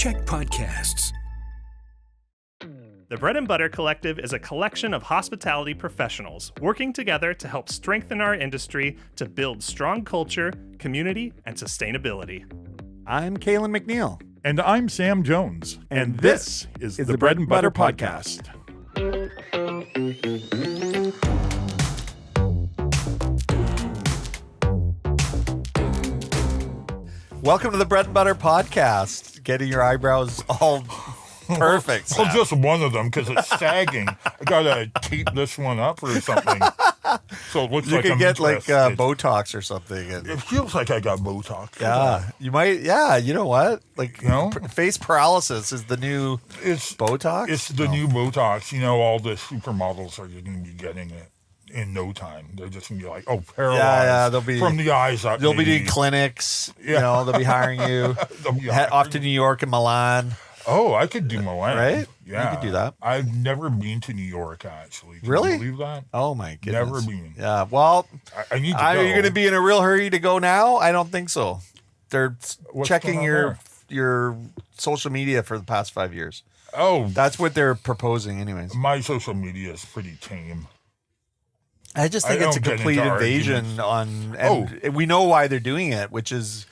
Check podcasts. The Bread and Butter Collective is a collection of hospitality professionals working together to help strengthen our industry to build strong culture, community, and sustainability. I'm Kalen McNeil. And I'm Sam Jones. And this is the Bread and Butter Podcast. Welcome to the Bread and Butter Podcast. Getting your eyebrows all perfect. Well, just one of them because it's sagging. I gotta tape this one up or something. So it looks You like could I'm get like interested. Botox or something. And, It feels like I got Botox. yeah, you might. Yeah, you know what? Like, You know? face paralysis is the new It's Botox. It's the new Botox. You know, all the supermodels are going to be getting it in no time. They're just going to be like, oh, paralyzed. Yeah, they'll be from the eyes up. You'll be maybe. doing clinics. Yeah. You know, they'll be hiring you. They'll be Head off to hiring. New York and Milan. Oh, I could do Milan. Right? Yeah. You could do that. I've never been to New York, actually. Can Really? you believe that? Oh my goodness. Never been. Yeah. Well, I need to are go. you going to be in a real hurry to go now? I don't think so. They're What's checking going on your social media for the past 5 years. Oh, That's what they're proposing, anyways. my social media is pretty tame. I just think I it's a don't get complete into invasion on, and we know why they're doing it, which is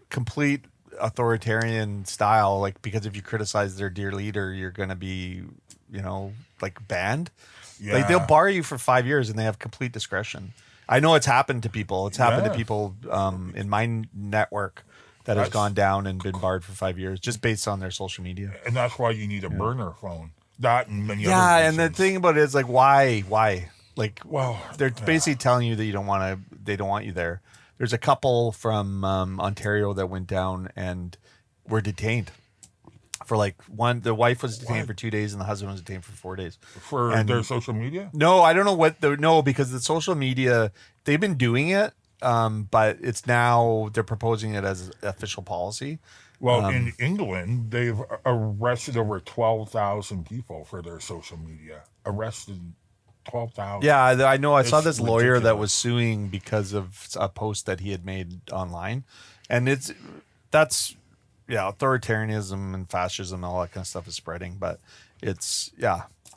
complete authoritarian style. Like, because if you criticize their dear leader, you're going to be, like banned. Yeah. Like, they'll bar you for 5 years, and they have complete discretion. I know it's happened to people. It's happened to Yeah. people in my network that has That's- gone down and been barred for 5 years just based on their social media. And that's why you need a burner phone. That and many Yeah, other and the reasons. thing about it is like, why? Like, Well, they're basically telling you that they don't want you there. There's a couple from Ontario that went down and were detained for the wife was detained for 2 days and the husband was detained for 4 days. for and- their social media? No, I don't know because the social media, they've been doing it, but it's now they're proposing it as official policy. Well, in England, they've arrested over 12,000 people for their social media. Arrested 12,000. Yeah, I know. I saw It's this lawyer that ridiculous. was suing because of a post that he had made online, and that's authoritarianism and fascism and all that kind of stuff is spreading. But it's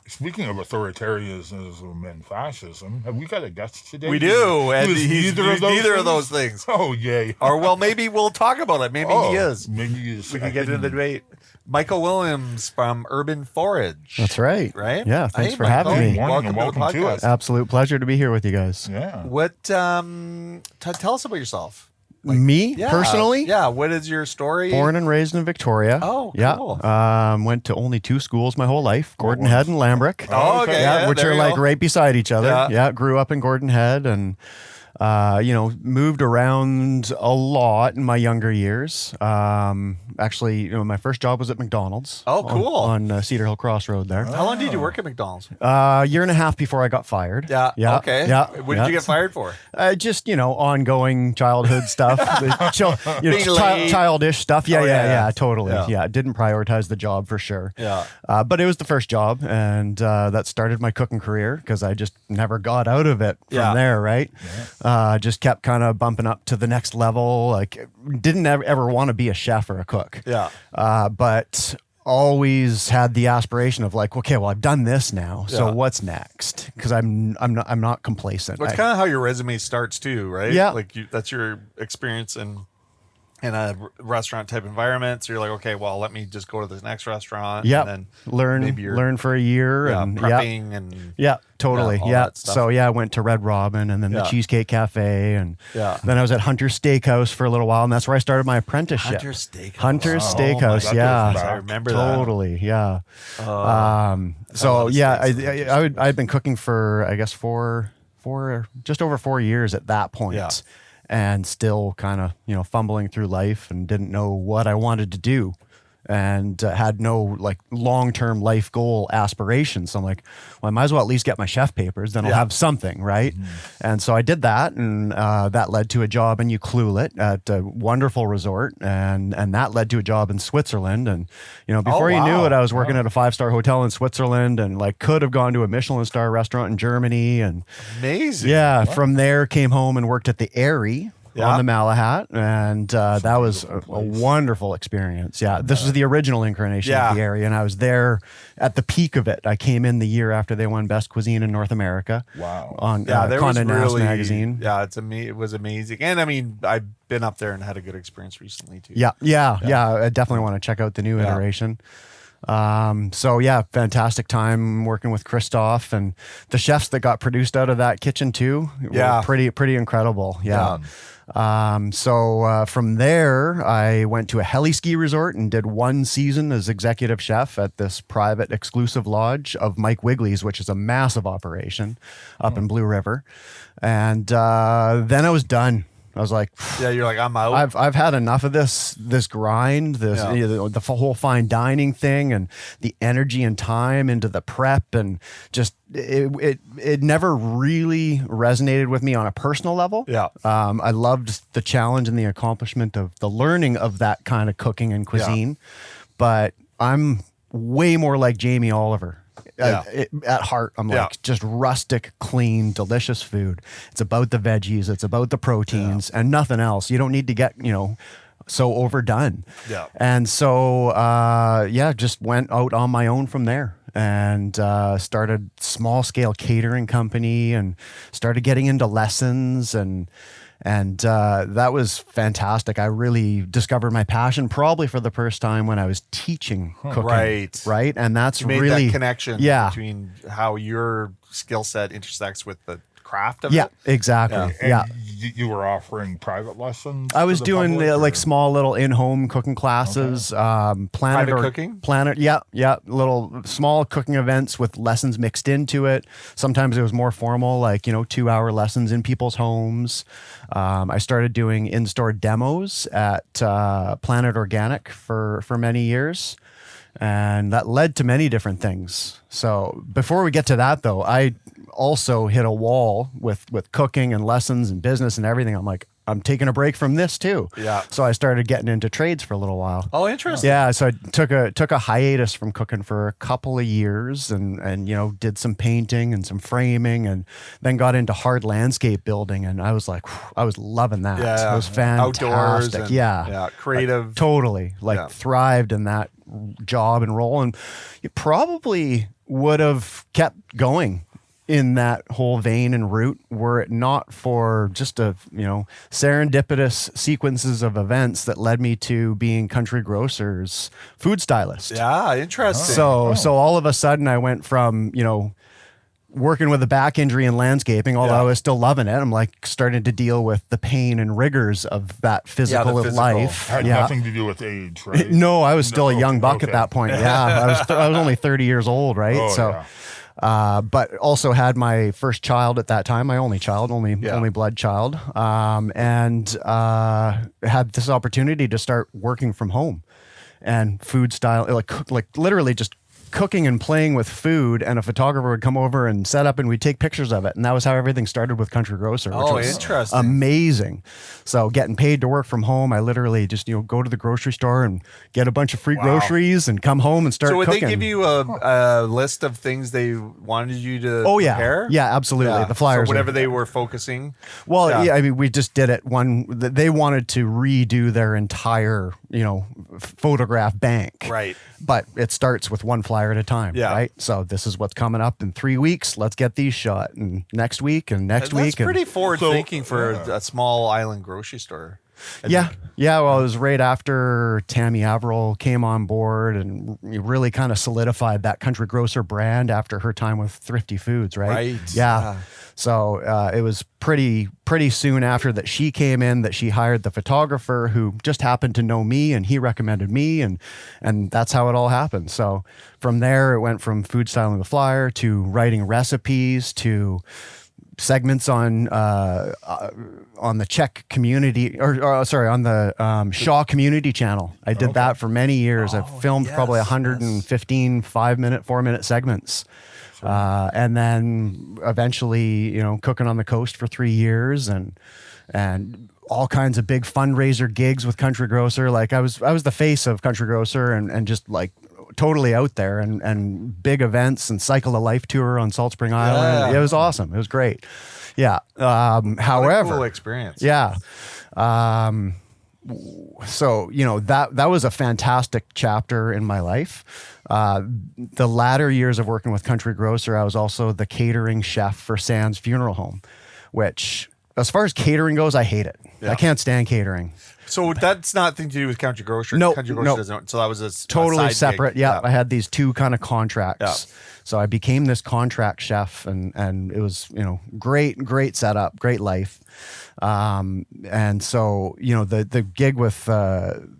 Speaking of authoritarianism and fascism, have we got a guest today? we do, and Who is he's neither of those things. Oh, yay. Or well, maybe we'll talk about it. Maybe he is. Maybe he is. We can get into the debate. Michael Williams from Urban Forage. That's right. Right? Yeah, thanks Hey, for having Michael. me. Morning, Welcome to the welcome to podcast. Absolute pleasure to be here with you guys. Yeah. What? Tell us about yourself. Me, Yeah. personally? Yeah. What is your story? Born and raised in Victoria. Oh, yeah. cool. Went to only two schools my whole life, Gordon Head and Lambrook. Oh, okay. Yeah, which there are you like go. right beside each other. Yeah. Yeah, grew up in Gordon Head and moved around a lot in my younger years. Actually, my first job was at McDonald's. Oh, cool. On Cedar Hill Crossroad there. How long did you work at McDonald's? Year and a half before I got fired. Yeah. Yeah. Okay. Yeah. What did you get fired for? Just ongoing childhood stuff, Being late. childish stuff. Yeah, Oh, yeah. totally. Yeah. Yeah, didn't prioritize the job for sure. Yeah. But it was the first job, and that started my cooking career because I just never got out of it from Yeah. there. Right. Just kept kind of bumping up to the next level. Like, didn't ever want to be a chef or a cook. Yeah. But always had the aspiration of like, okay, well, I've done this now, so Yeah. what's next? Because I'm not complacent. Well, it's kind of how your resume starts too, right? Yeah. Like that's your experience in a restaurant type environment. So you're like, okay, well, let me just go to this next restaurant. Yeah, And then maybe you're learn for a year and prepping and yeah, totally. Yeah, all Yeah. that stuff. So I went to Red Robin and then the Yeah. Cheesecake Cafe and Yeah. then I was at Hunter's Steakhouse for a little while and that's where I started my apprenticeship. Hunter's Steakhouse. Hunter's Wow. Steakhouse. That Yeah. goes back. I remember that. Totally. Yeah. So love yeah, steaks. I'd been cooking for I guess just over 4 years at that point. Yeah. And still kind of, fumbling through life and didn't know what I wanted to do and had no like long-term life goal aspirations. So I'm like, well, I might as well at least get my chef papers, then I'll have something, right? And so I did that, and that led to a job in Ucluelet at a wonderful resort, and that led to a job in Switzerland. And before you knew it, I was working at a 5-star hotel in Switzerland, and like could have gone to a Michelin star restaurant in Germany. And Amazing. yeah, from there came home and worked at the Airy, Yeah. on the Malahat, and that was a wonderful experience. Yeah, this was the original incarnation Yeah. of the area, and I was there at the peak of it. I came in the year after they won Best Cuisine in North America. Wow. On Yeah, there was Condé Nast really magazine. Yeah, it was amazing, and I mean, I've been up there and had a good experience recently too. Yeah. I definitely want to check out the new iteration. So yeah, fantastic time working with Christoph, and the chefs that got produced out of that kitchen too. Yeah. Were pretty incredible. Yeah. So from there, I went to a heli ski resort and did 1 season as executive chef at this private exclusive lodge of Mike Wigley's, which is a massive operation up in Blue River. And then I was done. I was like, Yeah, you're like, I'm out. I've had enough of this grind, the whole fine dining thing, and the energy and time into the prep, and just it never really resonated with me on a personal level. Yeah. I loved the challenge and the accomplishment of the learning of that kind of cooking and cuisine, but I'm way more like Jamie Oliver. At heart, I'm like just rustic, clean, delicious food. It's about the veggies, it's about the proteins, and nothing else. You don't need to get, so overdone. Yeah. And so, just went out on my own from there, and started small scale catering company, and started getting into lessons, and that was fantastic. I really discovered my passion probably for the first time when I was teaching cooking. Right. And that's You made really that connection between how your skill set intersects with the craft of it. Exactly. Yeah. And you were offering private lessons? I was to the doing public, like or- small little in-home cooking classes, Private cooking? little small cooking events with lessons mixed into it. Sometimes it was more formal, like 2-hour lessons in people's homes. I started doing in-store demos at Planet Organic for many years, and that led to many different things. So before we get to that, though, I also hit a wall with cooking and lessons and business and everything. I'm like, I'm taking a break from this too. Yeah. So I started getting into trades for a little while. Oh, interesting. Yeah, so I took a hiatus from cooking for a couple of years, and did some painting and some framing, and then got into hard landscape building, and I was like, I was loving that. Yeah. It was fantastic. Outdoors and, yeah, creative. totally thrived in that job and role, and you probably would have kept going in that whole vein and route were it not for just serendipitous sequences of events that led me to being Country Grocer's food stylist. Yeah, interesting. So all of a sudden I went from, working with a back injury in landscaping, although I was still loving it. I'm like starting to deal with the pain and rigors of that physical life. Had nothing to do with age, right? No, I was still a young buck at that point. Yeah, I was only 30 years old, right? But also had my first child at that time, my only child, only blood child, and had this opportunity to start working from home and food style, like literally just cooking and playing with food, and a photographer would come over and set up, and we'd take pictures of it, and that was how everything started with Country Grocer, which was interesting. amazing. So getting paid to work from home, I literally just go to the grocery store and get a bunch of free groceries and come home and start So would cooking. they give you a list of things they wanted you to prepare? Yeah, absolutely. The flyers. So whatever they were focusing. Well, I mean, we just did it. They wanted to redo their entire, photograph bank. Right. But it starts with one flyer at a time. Yeah. Right. So this is what's coming up in 3 weeks. Let's get these shot, and next week and next week. That's pretty forward thinking for a small island grocery store. Yeah. Well, it was right after Tammy Averill came on board and really kind of solidified that Country Grocer brand after her time with Thrifty Foods, right? Right. Yeah. So it was pretty soon after that she came in that she hired the photographer who just happened to know me, and he recommended me, and that's how it all happened. So from there, it went from food styling the flyer to writing recipes to segments on the Czech community, or sorry, on the Shaw Community Channel. I did that for many years. I've filmed probably 115 4-minute segments. And then eventually, cooking on the coast for 3 years, and all kinds of big fundraiser gigs with Country Grocer. Like I was the face of Country Grocer, and just like totally out there, and big events, and Cycle of Life tour on Salt Spring Island. It was awesome. It was great. Yeah. However, cool experience. Yeah. So, that was a fantastic chapter in my life. The latter years of working with Country Grocer, I was also the catering chef for Sam's Funeral Home, which, as far as catering goes, I hate it. Yeah. I can't stand catering. So that's nothing to do with Country Grocer. No, Country Grocer no. doesn't. So that was a Totally side separate. gig. Yeah, I had these two kind of contracts. Yeah. So I became this contract chef, and it was, great setup, great life. And so, the gig with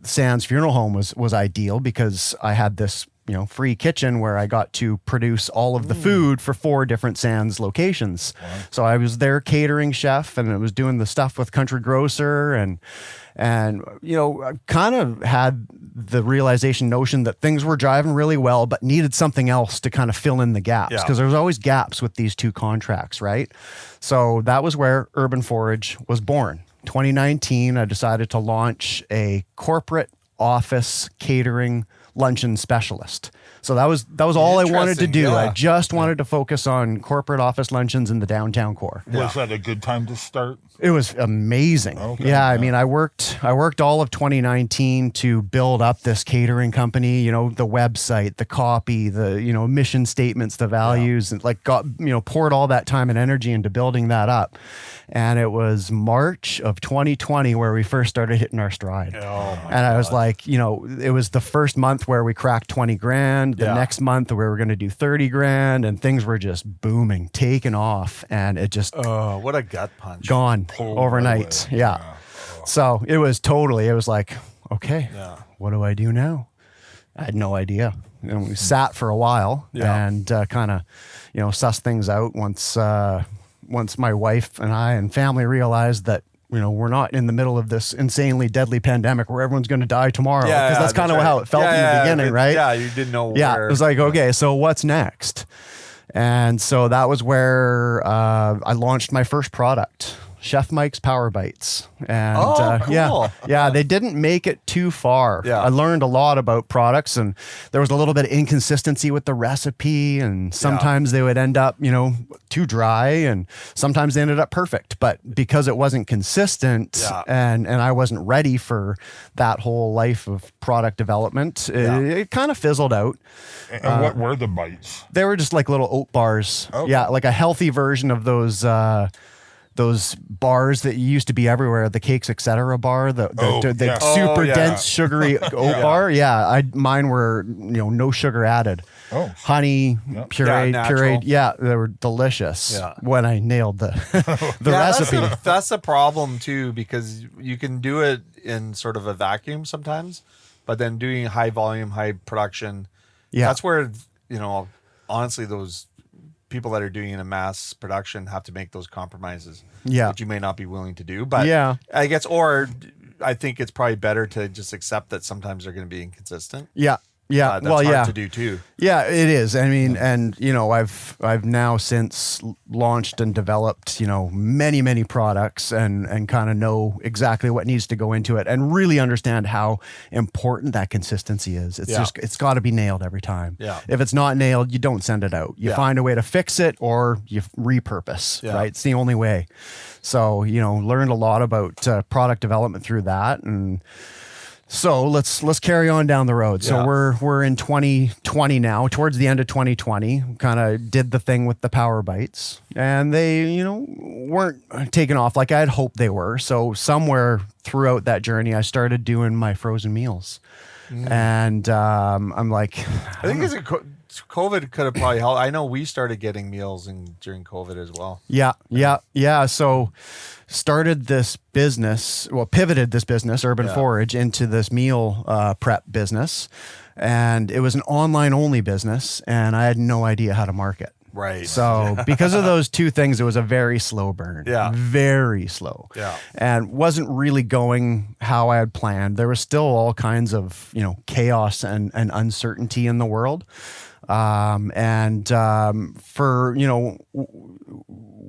Sam's Funeral Home was ideal because I had this, free kitchen where I got to produce all of the food for 4 different Sam's locations. Wow. So I was their catering chef, and I was doing the stuff with Country Grocer, and I kind of had the notion that things were driving really well, but needed something else to kind of fill in the gaps, because there was always gaps with these 2 contracts, right? So that was where Urban Forage was born. 2019, I decided to launch a corporate office catering luncheon specialist. So that was all I wanted to do. Yeah. I just wanted to focus on corporate office luncheons in the downtown core. Was that a good time to start? It was amazing. Okay, I mean, I worked all of 2019 to build up this catering company, the website, the copy, the, mission statements, the values, and poured all that time and energy into building that up. And it was March of 2020 where we first started hitting our stride. And I was like, it was the first month where we cracked 20 grand. The next month we were going to do 30 grand, and things were just booming, taking off. And it just, what a gut punch. gone overnight. Yeah. So it was like, okay, what do I do now? I had no idea. And we sat for a while and kind of, sussed things out once my wife and I and family realized that, we're not in the middle of this insanely deadly pandemic where everyone's going to die tomorrow. Because that's kind of how it felt in the beginning, right? Yeah, you didn't know where. It was like, okay, so what's next? And so that was where I launched my first product, Chef Mike's Power Bites. And cool. They didn't make it too far. Yeah. I learned a lot about products, and there was a little bit of inconsistency with the recipe, and sometimes they would end up, too dry, and sometimes they ended up perfect. But because it wasn't consistent and I wasn't ready for that whole life of product development, it kind of fizzled out. And what were the bites? They were just like little oat bars. Okay. Yeah, like a healthy version of those bars that used to be everywhere, the Cakes Etc. bar, the super dense sugary oat bar. Yeah, mine were no sugar added. Honey, pureed. Yeah, they were delicious when I nailed the recipe. That's a problem too, because you can do it in sort of a vacuum sometimes, but then doing high volume, high production, that's where, honestly, those people that are doing it in mass production have to make those compromises that you may not be willing to do. But I guess, or I think it's probably better to just accept that sometimes they're going to be inconsistent. That's hard to do too. Yeah, it is. I mean, and I've now since launched and developed, many products and kind of know exactly what needs to go into it, and really understand how important that consistency is. It's got to be nailed every time. Yeah. If it's not nailed, you don't send it out. You find a way to fix it, or you repurpose, right? It's the only way. So, learned a lot about product development through that. And so let's carry on down the road. So we're in 2020 now, towards the end of 2020, kind of did the thing with the Power Bites, and they, weren't taking off like I'd hoped they were. So somewhere throughout that journey, I started doing my frozen meals. And I'm like, I think COVID could have probably helped. I know we started getting meals during COVID as well. Yeah. So started this business, pivoted this business, Urban Forage, into this meal prep business. And it was an online only business, and I had no idea how to market. Right. So because of those two things, it was a very slow burn. Yeah. Very slow. Yeah. And wasn't really going how I had planned. There was still all kinds of, chaos and uncertainty in the world. For,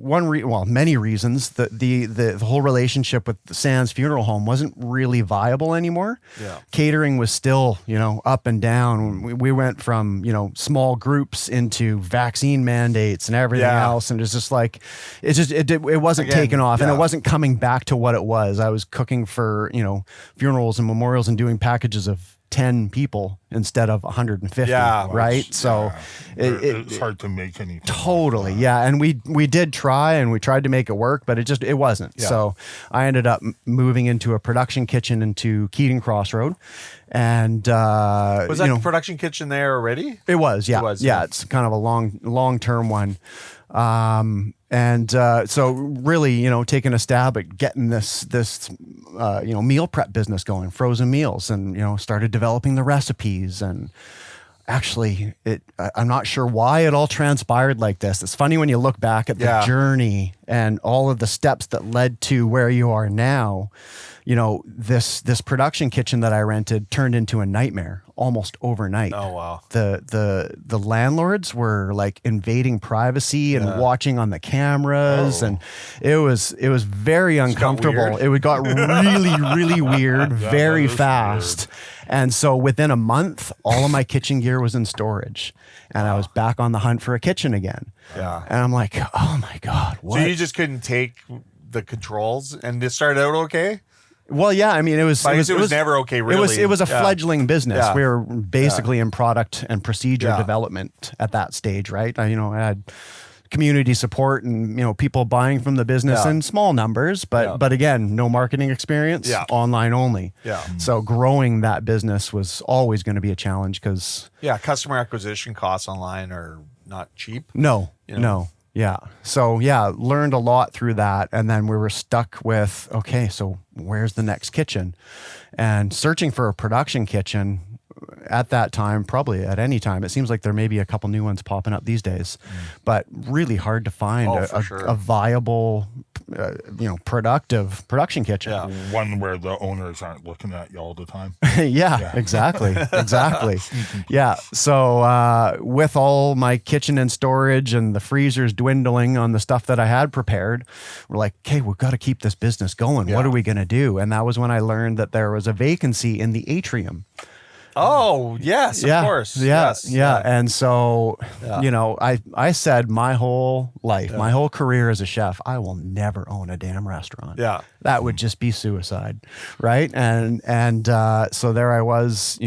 many reasons. The whole relationship with the Sands Funeral Home wasn't really viable anymore. Yeah. Catering was still, up and down. We went from, small groups into vaccine mandates and everything else. And it's just like, it wasn't taking off, and it wasn't coming back to what it was. I was cooking for, funerals and memorials and doing packages of 10 people instead of 150, right? So it's hard to make anything. Totally, yeah. And we did try, and we tried to make it work, but it wasn't. Yeah. So I ended up moving into a production kitchen into Keating Crossroad. And was that the production kitchen there already? It was, yeah. It's kind of a long-term one. So really, taking a stab at getting this meal prep business going, frozen meals, and, started developing the recipes. And actually I'm not sure why it all transpired like this. It's funny when you look back at the journey and all of the steps that led to where you are now. This production kitchen that I rented turned into a nightmare almost overnight. Oh, wow. The landlords were like invading privacy and watching on the cameras. And it was very uncomfortable. It got really, really weird very fast. Weird. And so within a month, all of my kitchen gear was in storage, and I was back on the hunt for a kitchen again. Yeah. And I'm like, oh my God, what? So you just couldn't take the controls, and it started out okay? Well, yeah, I mean, it was never okay, really. It was a fledgling business. Yeah. We were basically in product and procedure development at that stage, right? I had community support and, people buying from the business in small numbers, but again, no marketing experience, online only. Yeah. So growing that business was always going to be a challenge because... Yeah, customer acquisition costs online are not cheap. No. Yeah. So learned a lot through that. And then we were stuck with, okay, so where's the next kitchen? And searching for a production kitchen at that time, probably at any time, it seems like there may be a couple new ones popping up these days, but really hard to find a viable, productive production kitchen. Yeah. One where the owners aren't looking at you all the time. Exactly. Yeah. So with all my kitchen and storage and the freezers dwindling on the stuff that I had prepared, we're like, okay, we've got to keep this business going. What are we going to do? And that was when I learned that there was a vacancy in the Atrium. Oh, yes, of course. Yeah. And so, I said my whole life, my whole career as a chef, I will never own a damn restaurant. Yeah. That would just be suicide. Right. And so there I was,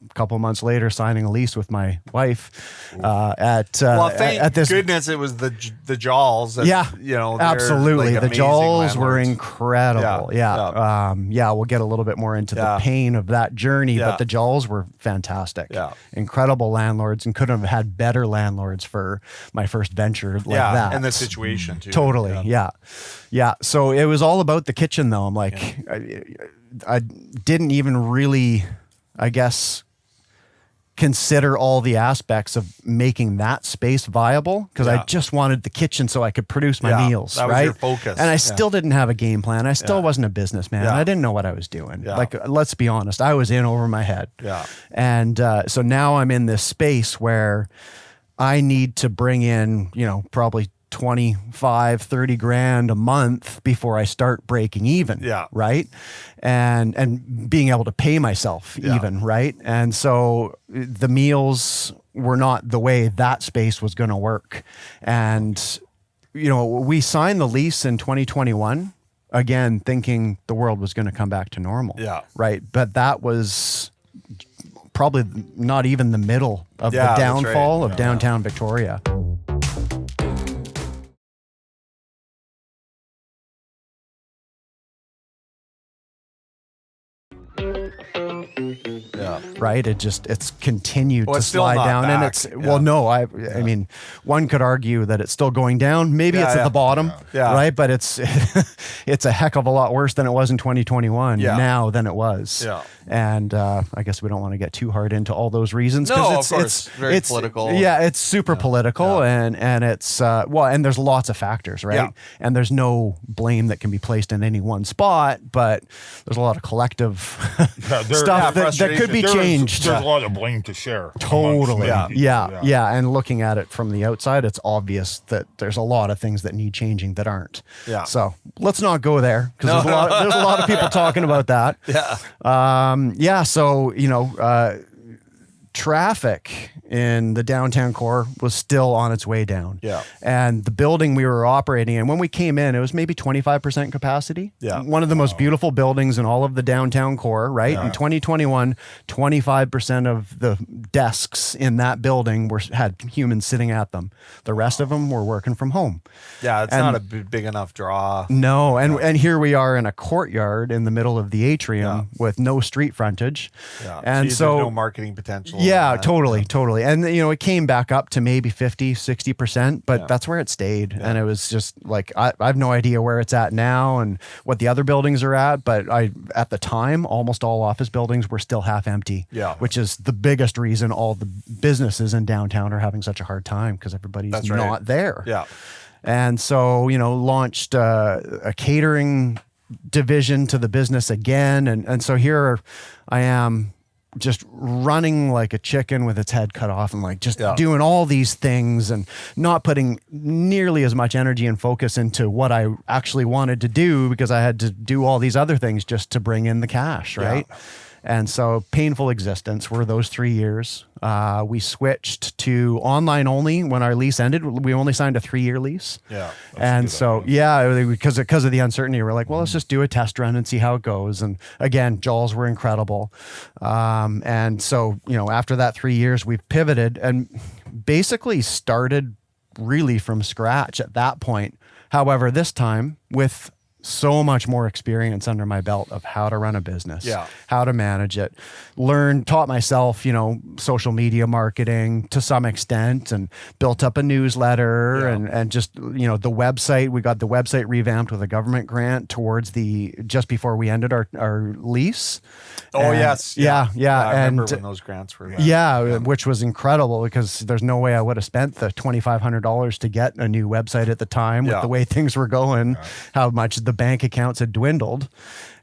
a couple of months later, signing a lease with my wife at this. Goodness, it was the Jaws. Absolutely. Like the Jaws were landlords. incredible. Yeah. We'll get a little bit more into the pain of that journey, but the Jaws were fantastic. Yeah. Incredible landlords, and couldn't have had better landlords for my first venture like that. And the situation too. Totally. Yeah. So it was all about the kitchen though. I'm like, I didn't even really, I guess, consider all the aspects of making that space viable because I just wanted the kitchen so I could produce my meals. That was your focus. And I still didn't have a game plan. I still wasn't a businessman. I didn't know what I was doing. Like, let's be honest, I was in over my head. Yeah. And so now I'm in this space where I need to bring in, probably 25, 30 grand a month before I start breaking even. Yeah. Right. And being able to pay myself even. Right. And so the meals were not the way that space was going to work. And, we signed the lease in 2021, again, thinking the world was going to come back to normal. Yeah. Right. But that was probably not even the middle of the downfall of downtown Victoria. Right. It's continued to slide down back. and it's, I mean, one could argue that it's still going down. Maybe it's at the bottom, right? But it's a heck of a lot worse than it was in 2021 now than it was. Yeah. And I guess we don't want to get too hard into all those reasons. No, of course. It's very political. Yeah, it's super political and it's, and there's lots of factors, right? Yeah. And there's no blame that can be placed in any one spot, but there's a lot of collective stuff that could be changed. There's a lot of blame to share. Totally. amongst many Yeah. people, Yeah. And looking at it from the outside, it's obvious that there's a lot of things that need changing that aren't. Yeah. So let's not go there because there's a lot of people talking about that. Yeah. So, traffic in the downtown core was still on its way down. Yeah. And the building we were operating in, when we came in, it was maybe 25% capacity. Yeah. One of the most beautiful buildings in all of the downtown core, right? In 2021, 25% of the desks in that building had humans sitting at them. The rest of them were working from home. Yeah. It's And- not a big enough draw. No, and here we are in a courtyard in the middle of the atrium with no street frontage. Yeah. And there's so no marketing potential. yeah, in that. totally. And, it came back up to maybe 50, 60%, but that's where it stayed. And it was just like, I have no idea where it's at now and what the other buildings are at. But at the time, almost all office buildings were still half empty, which is the biggest reason all the businesses in downtown are having such a hard time because everybody's That's right. not there. Yeah. And so, launched a catering division to the business again. And so here I am just running like a chicken with its head cut off and like just doing all these things and not putting nearly as much energy and focus into what I actually wanted to do because I had to do all these other things just to bring in the cash. Right. Yeah. And so painful existence were those 3 years. We switched to online only when our lease ended. We only signed a 3-year lease. Yeah. And so, because of the uncertainty, we're like, well, let's just do a test run and see how it goes. And again, jaws were incredible. And so, after that 3 years, we've pivoted and basically started really from scratch at that point. However, this time with so much more experience under my belt of how to run a business, how to manage it, taught myself, social media marketing to some extent and built up a newsletter and just, the website, we got the website revamped with a government grant just before we ended our lease. Oh, yes. Yeah. I remember when those grants were. Which was incredible because there's no way I would have spent the $2,500 to get a new website at the time with the way things were going, how much the bank accounts had dwindled.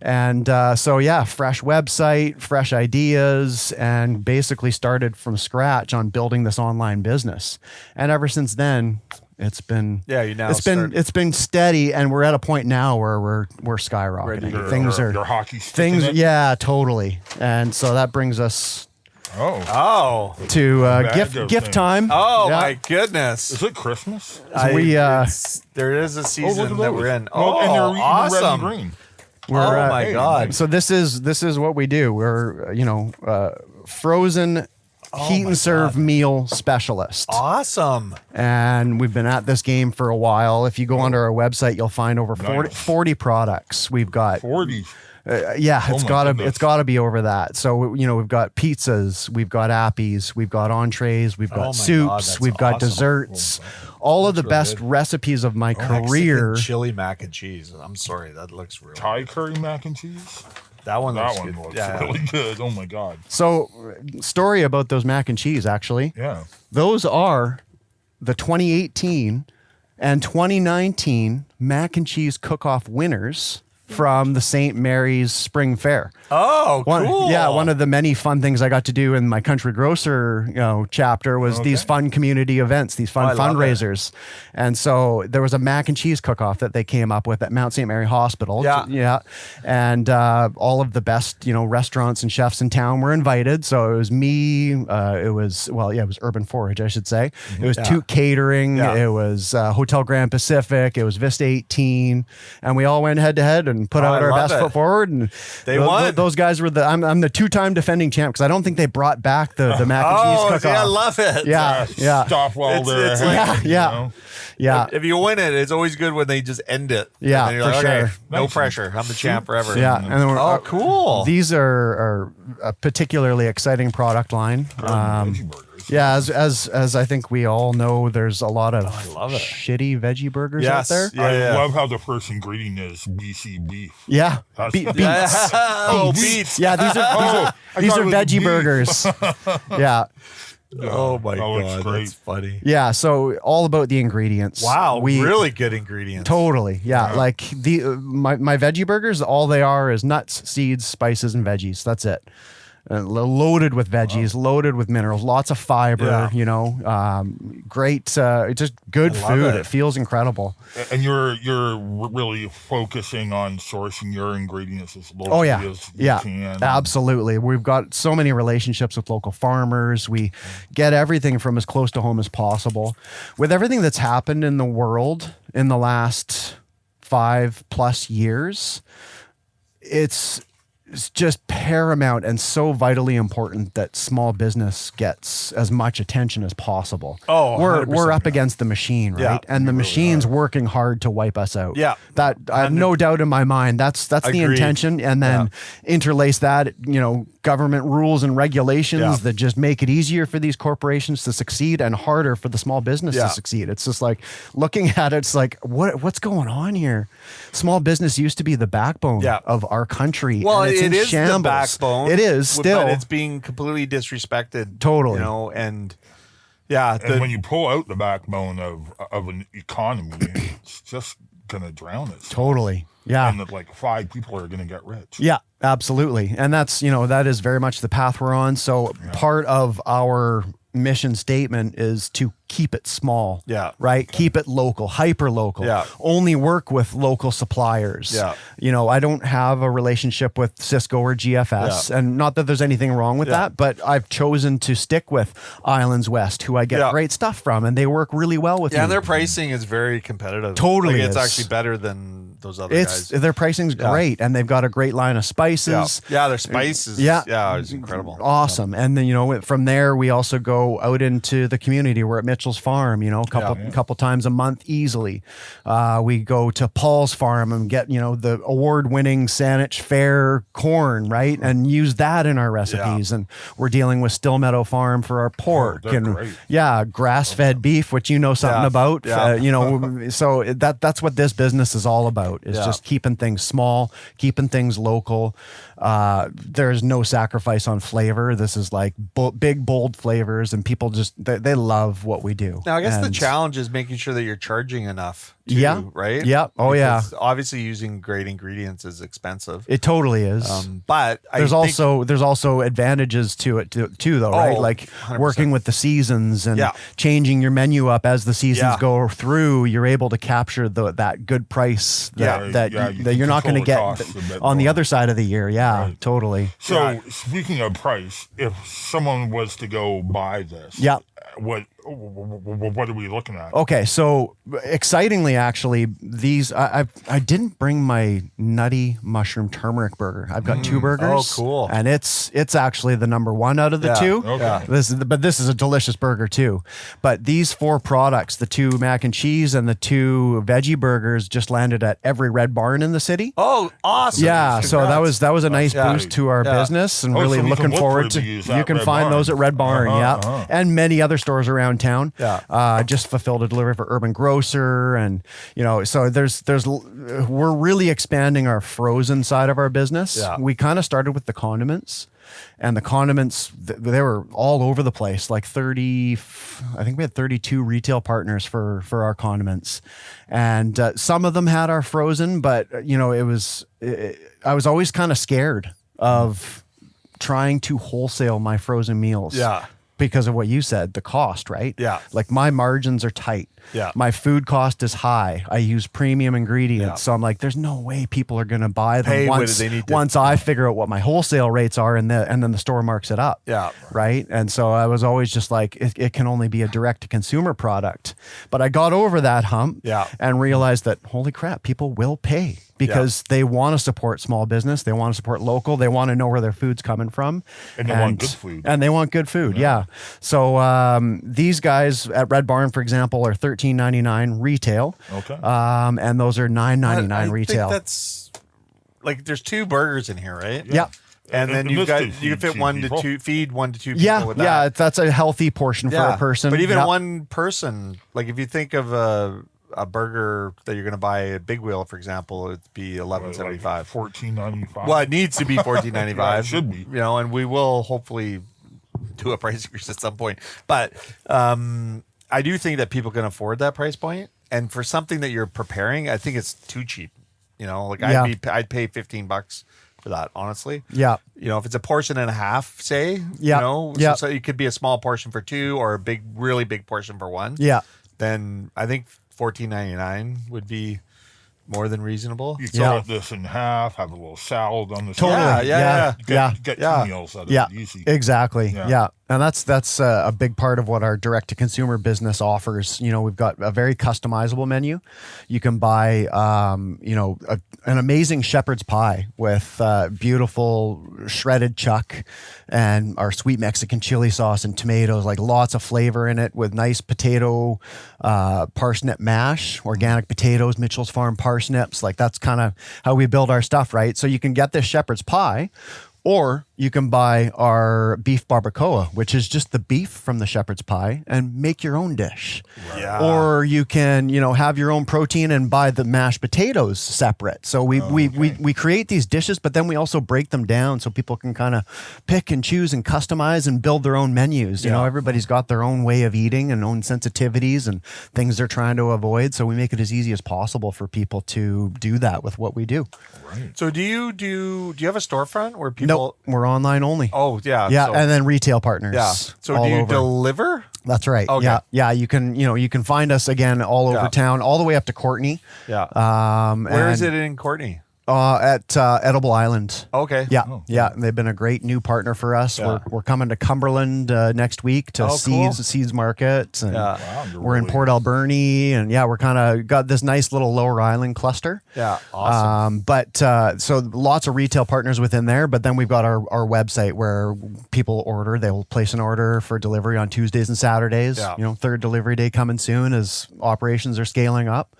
And fresh website, fresh ideas, and basically started from scratch on building this online business. And ever since then, it's been it's been steady, and we're at a point now where we're skyrocketing. Your hockey stick totally. And so that brings us to gift time. Oh my goodness! Is it Christmas? There is a season that we're in. Oh, and they're awesome! red and green. Oh my god! So this is what we do. We're frozen heat and serve meal specialist. Awesome. And we've been at this game for a while. If you go onto our website, you'll find over 40 products. We've got 40. It's gotta be over that. So we've got pizzas, we've got appies, we've got entrees, we've got soups, we've got desserts, all of the best recipes of my career. Mexican chili mac and cheese. I'm sorry, that looks real. Thai curry mac and cheese. That one looks really good. Oh my god. So, story about those mac and cheese. Actually, those are the 2018 and 2019 mac and cheese cook-off winners from the St. Mary's Spring Fair. Oh, cool. One of the many fun things I got to do in my Country Grocer, chapter was these fun community events, these fun fundraisers. And so there was a mac and cheese cook-off that they came up with at Mount St. Mary Hospital. Yeah. And all of the best, restaurants and chefs in town were invited. So it was me, it was Urban Forage, I should say. It was Toot Catering. It was Hotel Grand Pacific. It was Vista 18. And we all went head to head and put out our best foot forward, and they won. Those guys were I'm the 2-time defending champ because I don't think they brought back the mac and cheese cook-off. I love it. Yeah. Stop while they're ahead. Yeah. If you win it, it's always good when they just end it. Yeah, and for like, sure. Okay, no pressure. I'm the champ forever. Yeah. And then cool. These are a particularly exciting product line. Yeah, as I think we all know, there's a lot of shitty veggie burgers out there. I love how the first ingredient is BC beef. Yeah, beets. Beets. Yeah, these are veggie burgers. Yeah. Oh my god, that's funny. Yeah, so all about the ingredients. Wow, really good ingredients. Totally. Yeah, like my veggie burgers, all they are is nuts, seeds, spices, and veggies. That's it. loaded with veggies, loaded with minerals, lots of fiber, Yeah. Great, just good I love food. it. It feels incredible. And you're really focusing on sourcing your ingredients as locally as you can. Absolutely. We've got so many relationships with local farmers. We get everything from as close to home as possible. With everything that's happened in the world in the last 5+ years, it's just paramount and so vitally important that small business gets as much attention as possible. Oh, we're 100%, up against the machine, right? Yeah, and the machine's working hard to wipe us out. Yeah. That I have no doubt in my mind. That's the Agreed. intention. And then interlace that, government rules and regulations Yeah. that just make it easier for these corporations to succeed and harder for the small business Yeah. to succeed. It's just like looking at it, it's like, what's going on here? Small business used to be the backbone Yeah. of our country. Well, and it's it in is shambles. the backbone. It is still. but it's being completely disrespected. Totally. And yeah, And when you pull out the backbone of an economy, it's just gonna drown it. Totally. Yeah. And that like 5 people are gonna get rich. Yeah, absolutely. And that's, that is very much the path we're on. So part of our mission statement is to keep it small. Yeah. Right? Keep it local, hyper local. Yeah. Only work with local suppliers. Yeah. I don't have a relationship with Cisco or GFS. Yeah. And not that there's anything wrong with Yeah. that, but I've chosen to stick with Islands West, who I get Yeah. great stuff from, and they work really well with me. Yeah, and their pricing is very competitive. Totally It's is. actually better than those other It's guys. their pricing's great, and they've got a great line of spices. Yeah, their spices. Yeah. It's incredible. Awesome. And then, from there, we also go out into the community. We're at Mitchell's Farm, a couple times a month easily. We go to Paul's Farm and get, the award-winning Saanich Fair corn, right? And use that in our recipes. And we're dealing with Still Meadow Farm for our pork. they're and great. grass-fed beef, which you know something Yeah. about. Yeah. So that's what this business is all about, is just keeping things small, keeping things local. There's no sacrifice on flavor. This is like big, bold flavors, and people just, they love what we do. Now, I guess the And- challenge is making sure that you're charging enough. Too, Yeah. Right. Yeah. Oh, yeah. Because obviously, using great ingredients is expensive. It totally is. But there's also advantages to it too, though, right? Oh, Like 100%. working with the seasons and Yeah. changing your menu up as the seasons Yeah. go through. You're able to capture that good price that you you're not control going to the get costs a bit on the more. other side of the year. Yeah, Right. totally. So speaking of price, if someone was to go buy this, Yeah. what are we looking at? Okay, so excitingly, actually, these I didn't bring my nutty mushroom turmeric burger. I've got 2 burgers. Oh, cool. And it's actually the number 1 out of the Yeah, 2. okay. Yeah. This is a delicious burger too. But these 4 products, the 2 mac and cheese and the 2 veggie burgers, just landed at every Red Barn in the city. Oh, awesome. Yeah, so that was a nice Yeah. boost to our Yeah. business, and Oh, really so we can looking look forward for to. these You at can Red find Barn. those at Red Barn, and many other stores around town. Yeah. Just fulfilled a delivery for Urban Grocer, and so we're really expanding our frozen side of our business. Yeah. We kind of started with the condiments. And the condiments, they were all over the place, like 30, I think we had 32 retail partners for our condiments. And some of them had our frozen, but, I was always kind of scared of trying to wholesale my frozen meals. Yeah. Because of what you said, the cost, right? Yeah. Like my margins are tight. Yeah. My food cost is high. I use premium ingredients. Yeah. So I'm like, there's no way people are going to buy them Pay what they need to. once I figure out what my wholesale rates are and then the store marks it up. Yeah. Right. And so I was always just like, it can only be a direct to consumer product. But I got over that hump Yeah. and realized that, holy crap, people will pay because they want to support small business. They want to support local. They want to know where their food's coming from. And they want good food. And they want good food. Yeah. So these guys at Red Barn, for example, are $13.99 retail. Okay. And those are $9.99 I retail. think that's like there's 2 burgers in here, right? Yeah. And then And you've this got could you can feed fit 2 1 to people. 2 feed 1 to 2 people Yeah. with Yeah. that. That's a healthy portion for a person. But even Yep. one person, like if you think of a burger that you're going to buy at Big Wheel, for example, it'd be $11.75. $14.95. Well, it needs to be $14.95. Yeah, it should be. And we will hopefully do a price increase at some point. But I do think that people can afford that price point. And for something that you're preparing, I think it's too cheap. Like Yeah. I'd pay $15 for for that, honestly. Yeah. You know, if it's a portion and a half, say, Yeah. you know, Yeah. so it could be a small portion for two or a big, really big portion for one. Yeah. Then I think $14.99 would be more than reasonable. You cut this in half, have a little salad on the Totally. side. Yeah. Get Yeah. 2 meals out of Yeah, it easy. exactly. Yeah. Yeah. And that's a big part of what our direct to consumer business offers. You know, we've got a very customizable menu. You can buy, an amazing shepherd's pie with beautiful shredded chuck and our sweet Mexican chili sauce and tomatoes, like lots of flavor in it with nice potato, parsnip mash, organic potatoes, Mitchell's Farm parsnips. Like that's kind of how we build our stuff, right? So you can get this shepherd's pie, or you can buy our beef barbacoa, which is just the beef from the shepherd's pie, and make your own dish. Yeah. Or you can, have your own protein and buy the mashed potatoes separate. So we create these dishes, but then we also break them down so people can kind of pick and choose and customize and build their own menus. You know, everybody's got their own way of eating and own sensitivities and things they're trying to avoid. So we make it as easy as possible for people to do that with what we do. Right. So do you have a storefront where people? Nope, we're online only. Oh yeah. Yeah, So, and then retail partners. yeah. So all do you over. deliver? That's right. Okay. Yeah, yeah. You can find us again all over town, all the way up to Courtney. Yeah. Where is it in Courtney? At Edible Island. Okay. Yeah, Oh, yeah. They've been a great new partner for us. Yeah. We're coming to Cumberland next week to cool. Seeds Market. And Yeah. Wow, you're we're in really- Port Alberni, and we're kind of got this nice little Lower Island cluster. Yeah. Awesome. So lots of retail partners within there, but then we've got our website where people order. They will place an order for delivery on Tuesdays and Saturdays. Yeah. Third delivery day coming soon as operations are scaling up.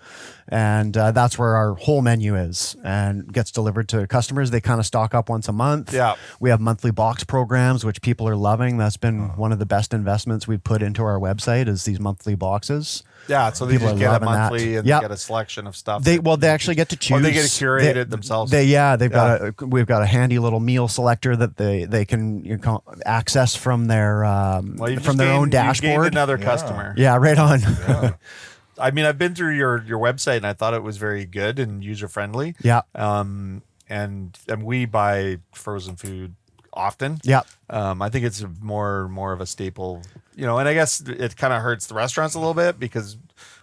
And that's where our whole menu is and gets delivered to customers. They kind of stock up once a month. Yeah. We have monthly box programs, which people are loving. That's been one of the best investments we've put into our website is these monthly boxes. Yeah. So they people just are get a loving that. monthly and Yep. they get a selection of stuff. They actually get to choose. Oh, they get to curate it themselves. We've got a handy little meal selector that they can access from their Well, you've from just their own gained- you've gained dashboard. another Yeah. customer. Yeah, right on. Yeah. I mean, I've been through your website and I thought it was very good and user friendly. Yeah. And we buy frozen food often. Yeah. I think it's more of a staple, and I guess it kind of hurts the restaurants a little bit because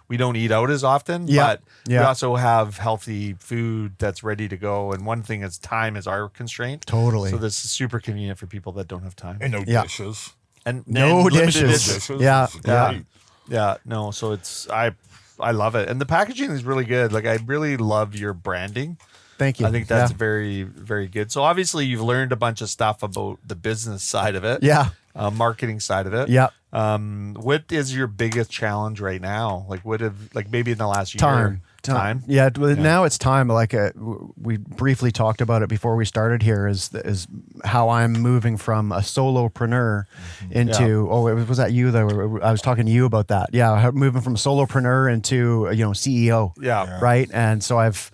we don't eat out as often, Yeah. but Yeah. we also have healthy food that's ready to go. And one thing is time is our constraint. Totally. So this is super convenient for people that don't have time. And no Yeah. dishes. And No limited dishes. Dishes Yeah. is Yeah. great. Yeah, no, so it's I love it. And the packaging is really good. Like I really love your branding. Thank you. I think that's Yeah. very, very good. So obviously you've learned a bunch of stuff about the business side of it. Yeah. Marketing side of it. Yeah. What is your biggest challenge right now? Like maybe in the last year? Time. Yeah, now it's time. Like we briefly talked about it before we started here. Is how I'm moving from a solopreneur into. Oh, was that you? That I was talking to you about that. Yeah, moving from solopreneur into CEO. Yeah. Right. And so I've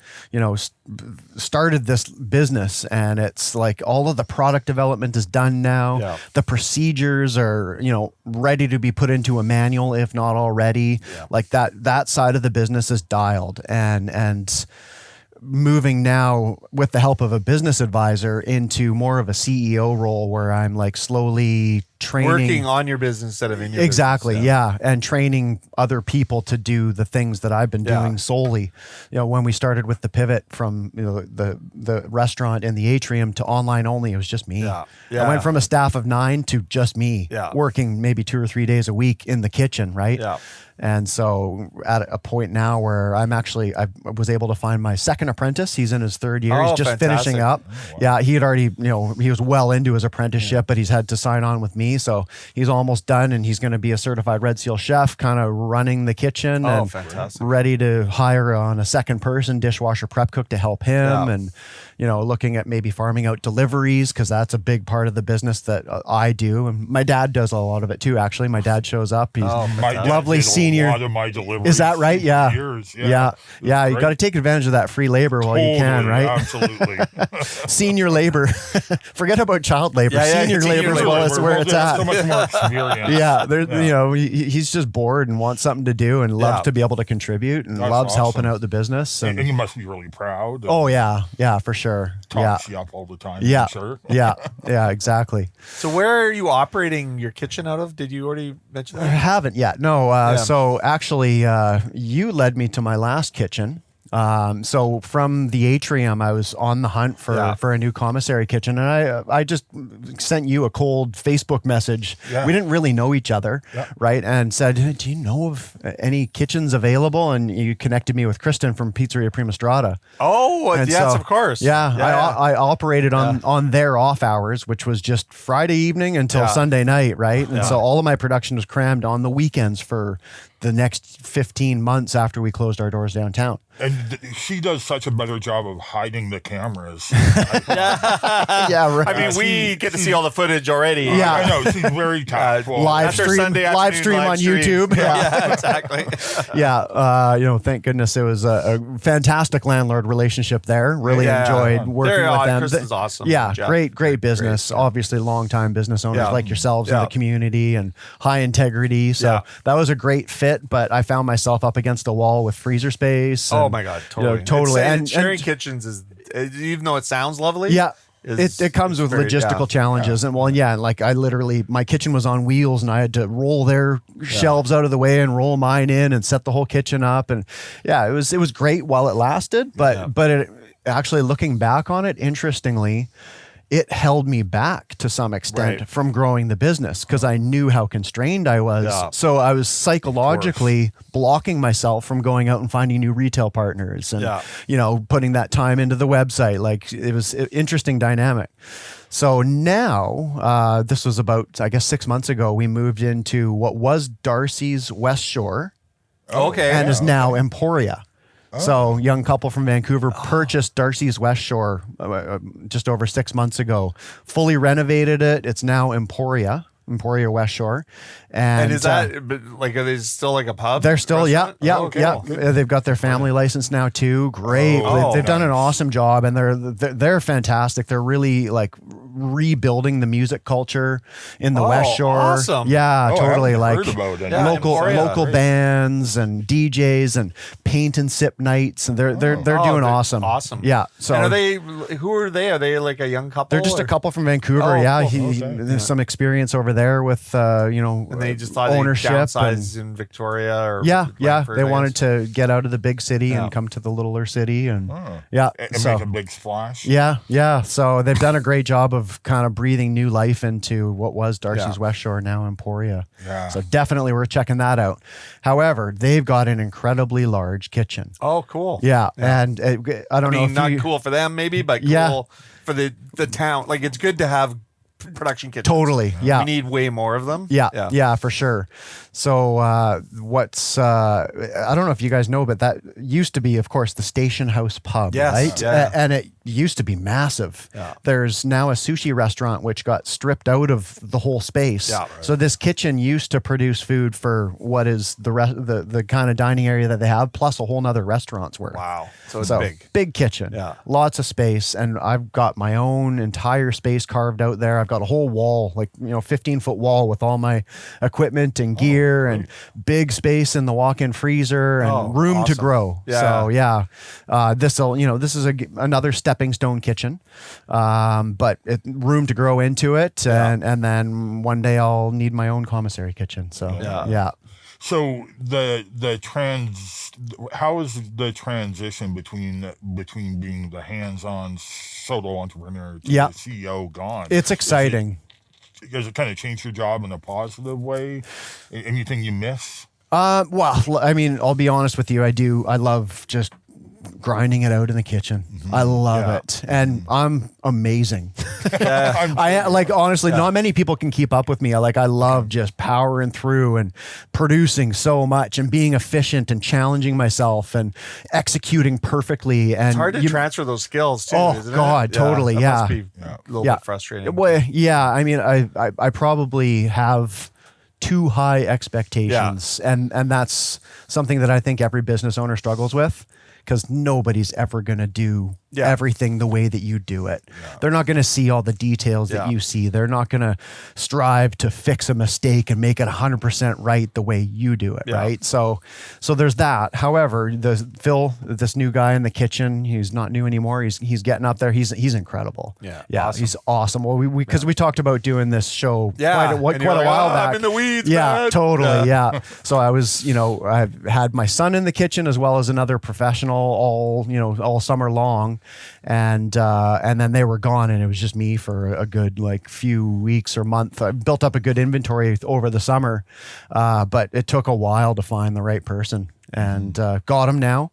started this business, and it's like all of the product development is done now. Yeah. The procedures are ready to be put into a manual, if not already. Yeah. Like that side of the business is dialed, and moving now with the help of a business advisor into more of a CEO role where I'm like slowly training. Working on your business instead of in your Exactly, business. yeah. And training other people to do the things that I've been doing solely. When we started with the pivot from the restaurant and the Atrium to online only, it was just me. Yeah. I went from a staff of 9 to just me, Yeah. working maybe 2 or 3 days a week in the kitchen, right? Yeah. And so at a point now where I was able to find my second apprentice. He's in his 3rd year. Oh, He's just fantastic. finishing up. Yeah, he had already, he was well into his apprenticeship, but he's had to sign on with me. So he's almost done, and he's going to be a certified Red Seal chef, kind of running the kitchen Oh, and fantastic. ready to hire on a second person, dishwasher prep cook to help him. Yeah. And, looking at maybe farming out deliveries, because that's a big part of the business that I do. And my dad does a lot of it too, actually. My dad shows up. He's My dad lovely did senior. A lot of my deliveries. Is that right? for Yeah. Years. Yeah. Yeah. You Great. got to take advantage of that free labor while you can, Totally, right? Absolutely. Senior labor. Forget about child labor. Yeah, Senior labor is where it's at. So much more experience. Yeah, he's just bored and wants something to do and loves Yeah. to be able to contribute and That's loves helping awesome. out the business. And you must be really proud. Oh yeah, for sure. sure. talks you up all the time. Yeah. I'm sure. Yeah, exactly. So where are you operating your kitchen out of? Did you already mention I that? haven't yet. No. So actually, you led me to my last kitchen. So from the Atrium, I was on the hunt for a new commissary kitchen, and I just sent you a cold Facebook message. Yeah. We didn't really know each other, Yeah. right? And said, "Hey, do you know of any kitchens available?" And you connected me with Kristen from Pizzeria Prima Strada. Oh, And yes, so- of course. Yeah, I operated on their off hours, which was just Friday evening until Sunday night, right? And so all of my production was crammed on the weekends for the next 15 months after we closed our doors downtown. And she does such a better job of hiding the cameras. Yeah, right. I mean, we get to see all the footage already. Yeah. I know, she's very tactful. live After stream, Sunday live afternoon, stream live on stream. YouTube. Yeah, exactly. Yeah, thank goodness it was a fantastic landlord relationship there. Really enjoyed working They're with them. Kristen's awesome. Yeah, Jeff. great business. Obviously, long-time business owners Yeah. like yourselves in Yeah. the community and high integrity. So that was a great fit, but I found myself up against a wall with freezer space. Oh and, my God, you know, totally. totally. And sharing kitchens is, even though it sounds lovely. Yeah. is- It comes with very- logistical challenges. And like I literally, my kitchen was on wheels and I had to roll their shelves out of the way and roll mine in and set the whole kitchen up. And it was great while it lasted. But it actually, looking back on it, interestingly, it held me back to some extent from growing the business because I knew how constrained I was. Yeah. So I was psychologically blocking myself from going out and finding new retail partners and, putting that time into the website. Like it was an interesting dynamic. So now, this was about, I guess, 6 months ago, we moved into what was Darcy's West Shore Okay. and is now Emporia. So, young couple from Vancouver purchased Darcy's West Shore just over 6 months ago, fully renovated it. It's now Emporia West Shore. And is that like, are they still like a pub? they're still, restaurant? Oh, cool. They've got their family license now too. Great. They've done an awesome job, and they're fantastic. They're really like rebuilding the music culture in the West Shore. Awesome. Yeah, I totally. haven't Like heard about it. Yeah, local Emporia, local right. bands and DJs and paint and sip nights, and they're doing they're awesome. Awesome. Yeah. So And who are they? Are they like a young couple? they're just a or- couple from Vancouver. Oh, Yeah, cool. there's some experience over there with And they just thought ownership they'd and- downsize in Victoria or Yeah. Brantford, They I wanted guess. to get out of the big city Yeah. and come to the littler city, and And so make a big splash. yeah. So they've done a great job of kind of breathing new life into what was Darcy's Yeah. West Shore, now Emporia. Yeah. So definitely we're checking that out. However, they've got an incredibly large kitchen. Oh, cool. Yeah, and I don't I know mean, if not you, cool for them, maybe, but Yeah. cool for the town. Like, it's good to have production kitchens. Totally, yeah. We need way more of them. Yeah, for sure. So I don't know if you guys know, but that used to be, of course, the Station House Pub, Yes, right? yeah. And it used to be massive. Yeah. There's now a sushi restaurant which got stripped out of the whole space. Yeah. So this kitchen used to produce food for what is the kind of dining area that they have, plus a whole nother restaurant's worth. Wow. So it's big. Kitchen. Yeah. Lots of space. And I've got my own entire space carved out there. I've got a whole wall, 15-foot wall with all my equipment and gear and big space in the walk-in freezer and room to awesome. grow. Yeah. So this is another stepping stone kitchen, but room to grow into it. And then one day I'll need my own commissary kitchen. So yeah. So how is the transition between being the hands-on solo entrepreneur to the CEO gone? It's exciting. Does it kind of change your job in a positive way? Anything you miss? Well, I mean, I'll be honest with you. I love just grinding it out in the kitchen. I love it. And I'm amazing. Honestly, not many people can keep up with me. I love just powering through and producing so much and being efficient and challenging myself and executing perfectly. And It's hard to transfer those skills too. Oh, isn't God, it? totally, That yeah. must be a little bit frustrating. Well, yeah. I mean, I probably have too high expectations, and that's something that I think every business owner struggles with, because nobody's ever going to do everything the way that you do it. They're not going to see all the details that you see. They're not going to strive to fix a mistake and make it 100% right the way you do it, right? So there's that. However, Phil, this new guy in the kitchen, he's not new anymore. He's getting up there. He's incredible. Yeah, awesome. He's awesome. Well, because we talked about doing this show quite a like, while back. I'm in the weeds, yeah, man. totally. Yeah. So I was, I've had my son in the kitchen as well as another professional all summer long. And then they were gone and it was just me for a good few weeks or month. I built up a good inventory over the summer, but it took a while to find the right person, and got him now.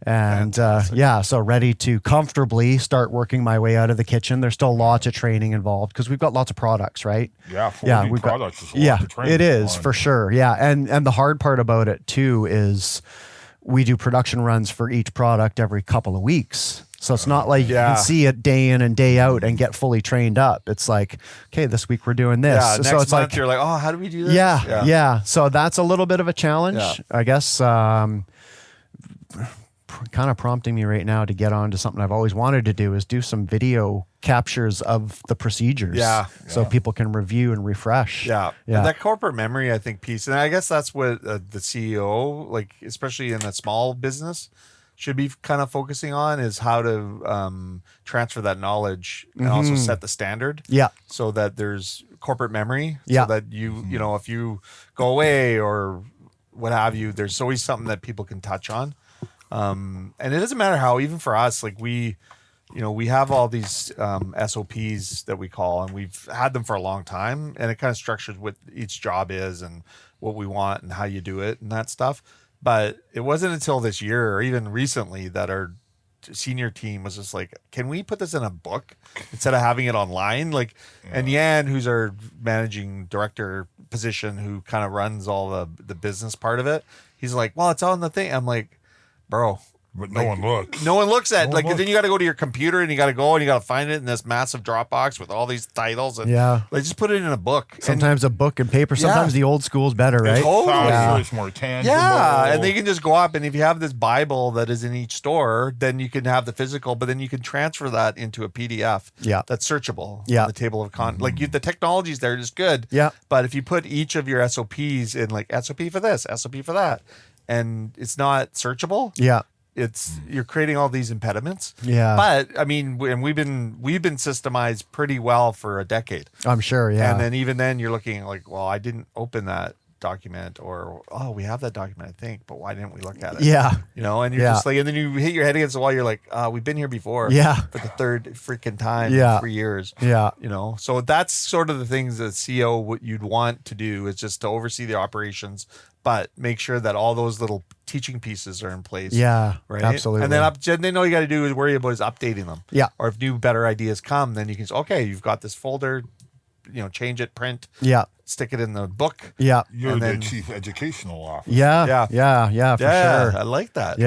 And so ready to comfortably start working my way out of the kitchen. There's still lots of training involved because we've got lots of products, right? Yeah, we've products is a lot of training. It is for sure. Yeah, and the hard part about it too is we do production runs for each product every couple of weeks. So it's not like you can see it day in and day out and get fully trained up. It's like, okay, this week we're doing this. Yeah, so next it's month you're like, oh, how do we do this? Yeah. So that's a little bit of a challenge, I guess. Kind of prompting me right now to get on to something I've always wanted to do is do some video captures of the procedures. So people can review and refresh. And that corporate memory, I think, piece, and I guess that's what the CEO, especially in a small business, should be kind of focusing on, is how to transfer that knowledge and also set the standard. So that there's corporate memory. So that if you go away or what have you, there's always something that people can touch on. And it doesn't matter how, even for us, we have all these SOPs that we call, and we've had them for a long time, and it kind of structures what each job is and what we want and how you do it and that stuff. But it wasn't until this year or even recently that our senior team was just like, can we put this in a book instead of having it online? And Yan, who's our managing director position, who kind of runs all the business part of it, he's like, well, it's on the thing. I'm like, bro, but no one looks. No one looks at then you got to go to your computer and you got to go and you got to find it in this massive Dropbox with all these titles and just put it in a book. Sometimes a book and paper. Sometimes the old school's better, right? It's more tangible. And then you can just go up, and if you have this Bible that is in each store, then you can have the physical, but then you can transfer that into a PDF. That's searchable. On the table of content. The technology's there is good. But if you put each of your SOPs in SOP for this, SOP for that, and it's not searchable. You're creating all these impediments. But I mean, and we've been systemized pretty well for a decade. I'm sure. And then even then you're looking well, I didn't open that document, or we have that document, I think, but why didn't we look at it? And you're just and then you hit your head against the wall. You're like, we've been here before. For the third freaking time in 3 years. So that's sort of the things that CEO, what you'd want to do is just to oversee the operations, but make sure that all those little teaching pieces are in place. Right. Absolutely. And then all you got to do is worry about is updating them. Or if new, better ideas come, then you can say, okay, you've got this folder, change it, print. Stick it in the book. You're the chief educational officer. For sure. I like that.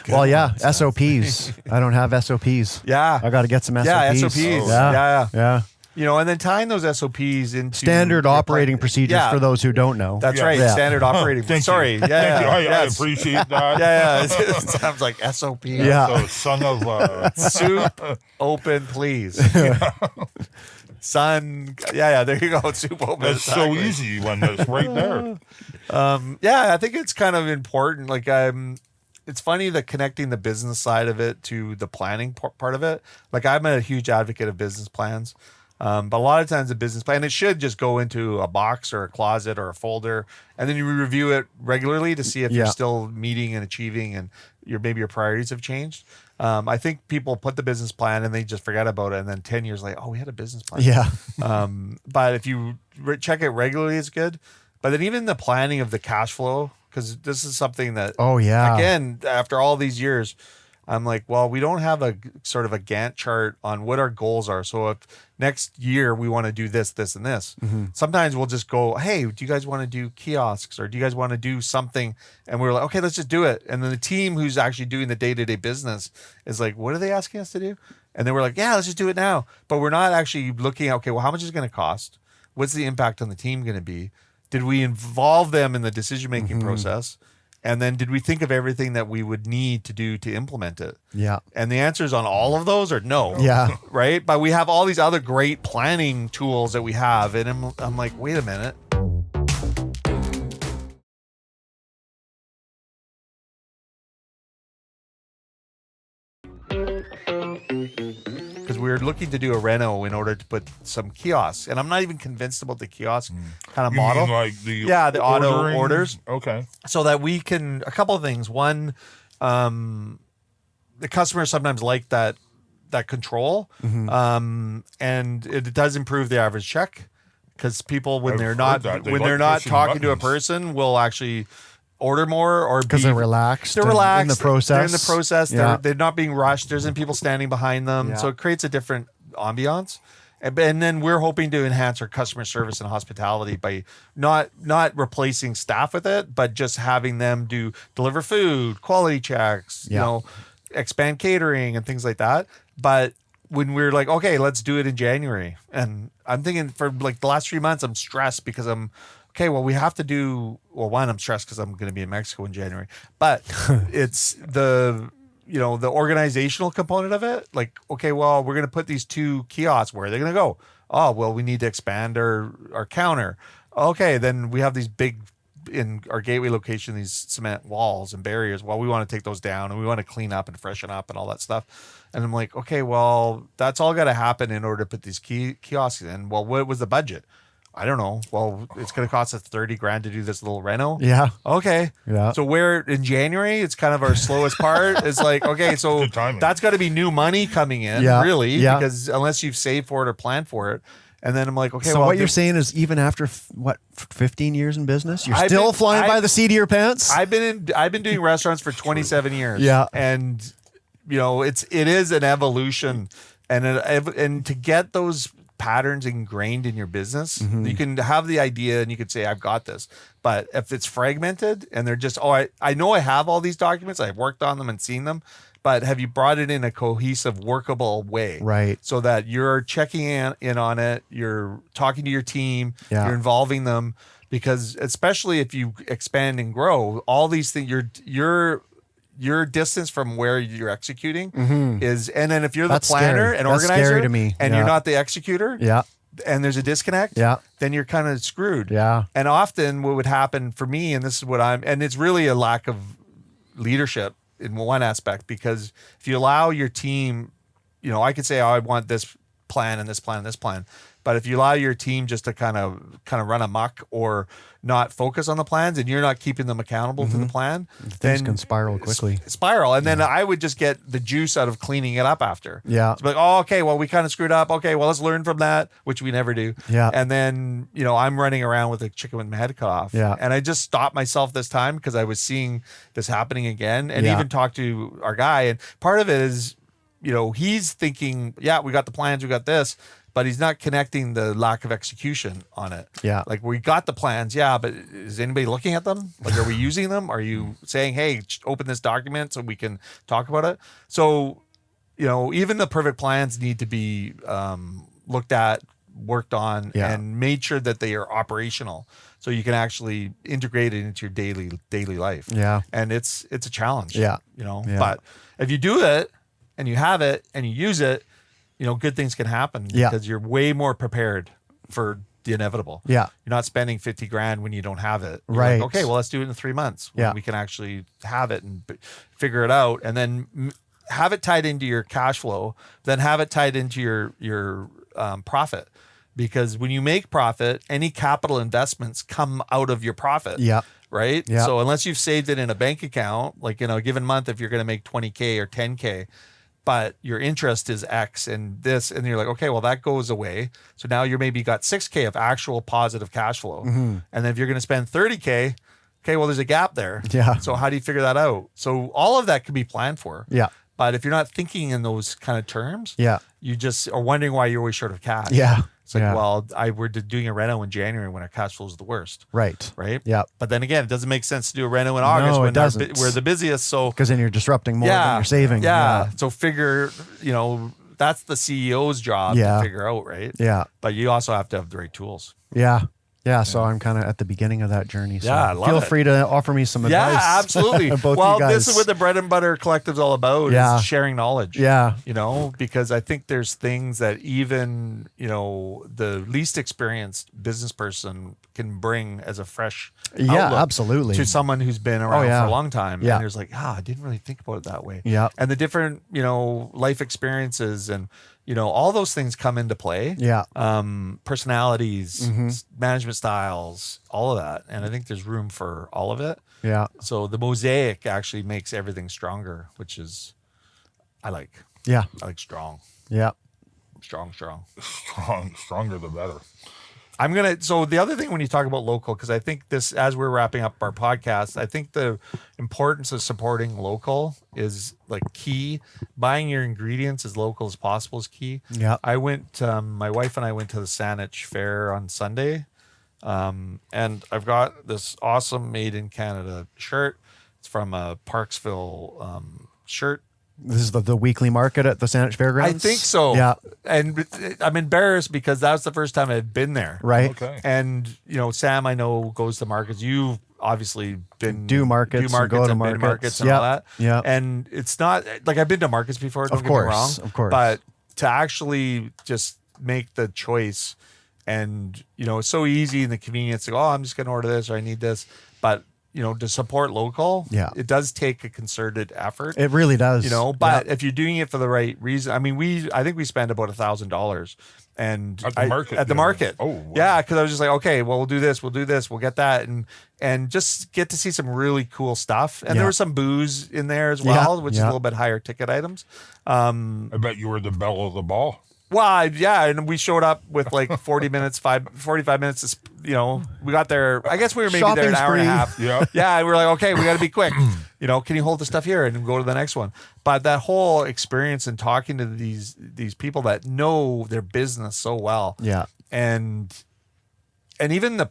Good SOPs. I don't have SOPs. I got to get some SOPs. SOPs. And then tying those SOPs into standard operating procedures for those who don't know. That's right. Standard operating. Sorry. Thank you. I appreciate that. It sounds like SOP. So son of soup open, please. Son. There you go. Soup open. That's so easy when it's right there. I think it's kind of important. It's funny that connecting the business side of it to the planning part of it. I'm a huge advocate of business plans. But a lot of times a business plan, it should just go into a box or a closet or a folder, and then you review it regularly to see if you're still meeting and achieving, and maybe your priorities have changed. I think people put the business plan and they just forget about it, and then 10 years later, we had a business plan. But if you check it regularly, it's good. But then even the planning of the cash flow, because this is something that again, after all these years, I'm like, well, we don't have a sort of a Gantt chart on what our goals are. So if next year we want to do this, this, and this, sometimes we'll just go, hey, do you guys want to do kiosks, or do you guys want to do something? And we're like, okay, let's just do it. And then the team who's actually doing the day-to-day business is like, what are they asking us to do? And then we're like, yeah, let's just do it now. But we're not actually looking at, okay, well, how much is it going to cost? What's the impact on the team going to be? Did we involve them in the decision-making process? And then did we think of everything that we would need to do to implement it? Yeah. And the answers on all of those are no. Yeah. Right. But we have all these other great planning tools that we have. And I'm like, wait a minute. Because we were looking to do a reno in order to put some kiosks. And I'm not even convinced about the kiosk kind of You model. mean like the The auto ordering? orders. Okay. So that we can, a couple of things. One, the customers sometimes like that control, and it does improve the average check, because people when I've they're heard not that. They when like they're not pushing talking to a buttons. person will actually order more, or Because they're relaxed. They're and relaxed in the process. They're in the process. Yeah. They're not being rushed. There isn't people standing behind them, Yeah. so it creates a different ambiance. And then we're hoping to enhance our customer service and hospitality by not replacing staff with it, but just having them deliver food, quality checks, Yeah. expand catering and things like that. But when we're like, okay, let's do it in January, and I'm thinking for like the last 3 months, I'm stressed because we have to do, one, I'm stressed because I'm going to be in Mexico in January, but it's the organizational component of it. Like, okay, well, we're going to put these 2 kiosks. Where are they going to go? Oh, well, we need to expand our counter. Okay, then we have these big, in our gateway location, these cement walls and barriers. Well, we want to take those down, and we want to clean up and freshen up and all that stuff. And I'm like, okay, well, that's all got to happen in order to put these kiosks in. Well, what was the budget? I don't know. Well, it's going to cost us $30,000 to do this little reno. Yeah. Okay. Yeah. So we're in January, it's kind of our slowest part. It's like, okay, so Good timing. that's got to be new money coming in, Yeah. really, Yeah. because unless you've saved for it or planned for it. And then I'm like, okay, So well, what you're saying is, even after 15 years in business, you're I've still been- flying by the seat of your pants? I've been doing restaurants for 27 years. Yeah. And it is an evolution, and to get those patterns ingrained in your business, you can have the idea and you could say, I've got this. But if it's fragmented and they're just, I know I have all these documents, I've worked on them and seen them, but have you brought it in a cohesive, workable way? Right. So that you're checking in on it, you're talking to your team, Yeah. you're involving them, because especially if you expand and grow, all these things, your distance from where you're executing is, and then if you're the That's planner scary. and That's organizer scary to me. and Yeah. you're not the executor, Yeah. and there's a disconnect, Yeah. then you're kind of screwed. Yeah. And often what would happen for me, and this is and it's really a lack of leadership in one aspect, because if you allow your team, I could say, I want this plan and this plan and this plan. But if you allow your team just to kind of run amok or not focus on the plans, and you're not keeping them accountable to the plan, Things then can spiral quickly. Spiral. And then I would just get the juice out of cleaning it up after. Yeah. It's like, oh, okay, well, we kind of screwed up. Okay, well, let's learn from that, which we never do. Yeah. And then, I'm running around with a chicken with my head cut off. Yeah. And I just stopped myself this time because I was seeing this happening again, and Yeah. even talked to our guy. And part of it is, he's thinking, yeah, we got the plans, we got this, but he's not connecting the lack of execution on it. Yeah. Like, we got the plans, yeah, but is anybody looking at them? Like, are we using them? Are you saying, hey, open this document so we can talk about it? So, even the perfect plans need to be looked at, worked on, Yeah. and made sure that they are operational, so you can actually integrate it into your daily life. Yeah. And it's a challenge. Yeah. Yeah. But if you do it and you have it and you use it, good things can happen, Yeah. because you're way more prepared for the inevitable. Yeah. You're not spending $50,000 when you don't have it. You're Right. like, okay, well, let's do it in 3 months. When Yeah. we can actually have it and figure it out, and then have it tied into your cash flow, then have it tied into your profit. Because when you make profit, any capital investments come out of your profit. Yeah. Right. Yeah. So unless you've saved it in a bank account, like in a given month, if you're going to make 20K or 10K, but your interest is X and this, and you're like, okay, well, that goes away. So now you're maybe got 6K of actual positive cash flow. And then if you're going to spend 30K, okay, well, there's a gap there. Yeah. So how do you figure that out? So all of that can be planned for. Yeah. But if you're not thinking in those kind of terms, Yeah. you just are wondering why you're always short of cash. Yeah. It's like, Yeah. well, we're doing a reno in January when our cash flow is the worst. Right. Right. Yeah. But then again, it doesn't make sense to do a reno in August No, it when doesn't. we're the busiest. So Because then you're disrupting more than you're saving. Yeah. So figure, that's the CEO's job Yeah. to figure out, right? Yeah. But you also have to have the right tools. Yeah. Yeah, so I'm kind of at the beginning of that journey. So Yeah, I love feel it. free to offer me some advice. Yeah, absolutely. Both Well, you guys. this is what the Bread and Butter Collective's all about, Yeah. is sharing knowledge. Yeah. You know, because I think there's things that even, you know, the least experienced business person can bring as a fresh Yeah, outlook absolutely. to someone who's been around yeah. for a long time. Yeah. And there's like, I didn't really think about it that way. Yeah. And the different, you know, life experiences and, you know, all those things come into play. Yeah. Personalities, Mm-hmm. management styles, all of that. And I think there's room for all of it. Yeah. So the mosaic actually makes everything stronger, which is, I like Yeah. strong, Yeah. strong. Stronger the better. So the other thing when you talk about local, because I think this, as we're wrapping up our podcast, I think the importance of supporting local is like key. Buying your ingredients as local as possible is key. Yeah. I went, my wife and I went to the Saanich Fair on Sunday. And I've got this awesome made in Canada shirt. It's from a Parksville shirt. This is the weekly market at the Saanich Fairgrounds? I think so. Yeah. And I'm embarrassed because that was the first time I'd been there. Right. Okay. And, you know, Sam, I know, goes to markets. You've obviously been Do markets and go to and been to markets. markets and Yep. all that. Yep. And it's not like I've been to markets before. Don't Of get me wrong. course, of course. But to actually just make the choice, and, you know, it's so easy in the convenience to go, I'm just going to order this or I need this. But, you know, to support local, Yeah. it does take a concerted effort. It really does. You know, but if you're doing it for the right reason, I mean, I think we spend about $1,000 and At the market, at the yeah. market. Oh, wow. yeah. Cause I was just like, okay, well, we'll do this, we'll get that. And just get to see some really cool stuff. And Yeah. there was some booze in there as Yeah, well, which is a yeah. little bit higher ticket items. I bet you were the belle of the ball. Well, yeah, and we showed up with like 45 minutes. You know, we got there. I guess we were maybe there Shopping an hour and a spree. half. Yeah. Yeah, we were like, okay, we got to be quick. You know, can you hold the stuff here and go to the next one? But that whole experience and talking to these people that know their business so well, Yeah. and even I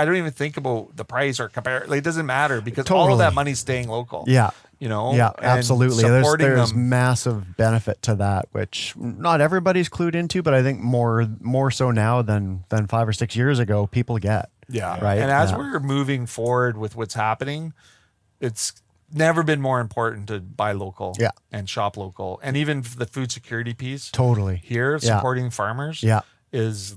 don't even think about the price or compare. Like, it doesn't matter because all of Totally. that money's staying local. Yeah. You know. Yeah, and absolutely. Supporting There's them. massive benefit to that, which not everybody's clued into, but I think more so now than 5 or 6 years ago, people get. Yeah. Right. And as Yeah. we're moving forward with what's happening, it's never been more important to buy local Yeah. and shop local. And even the food security piece Totally. here, Yeah. supporting farmers Yeah. is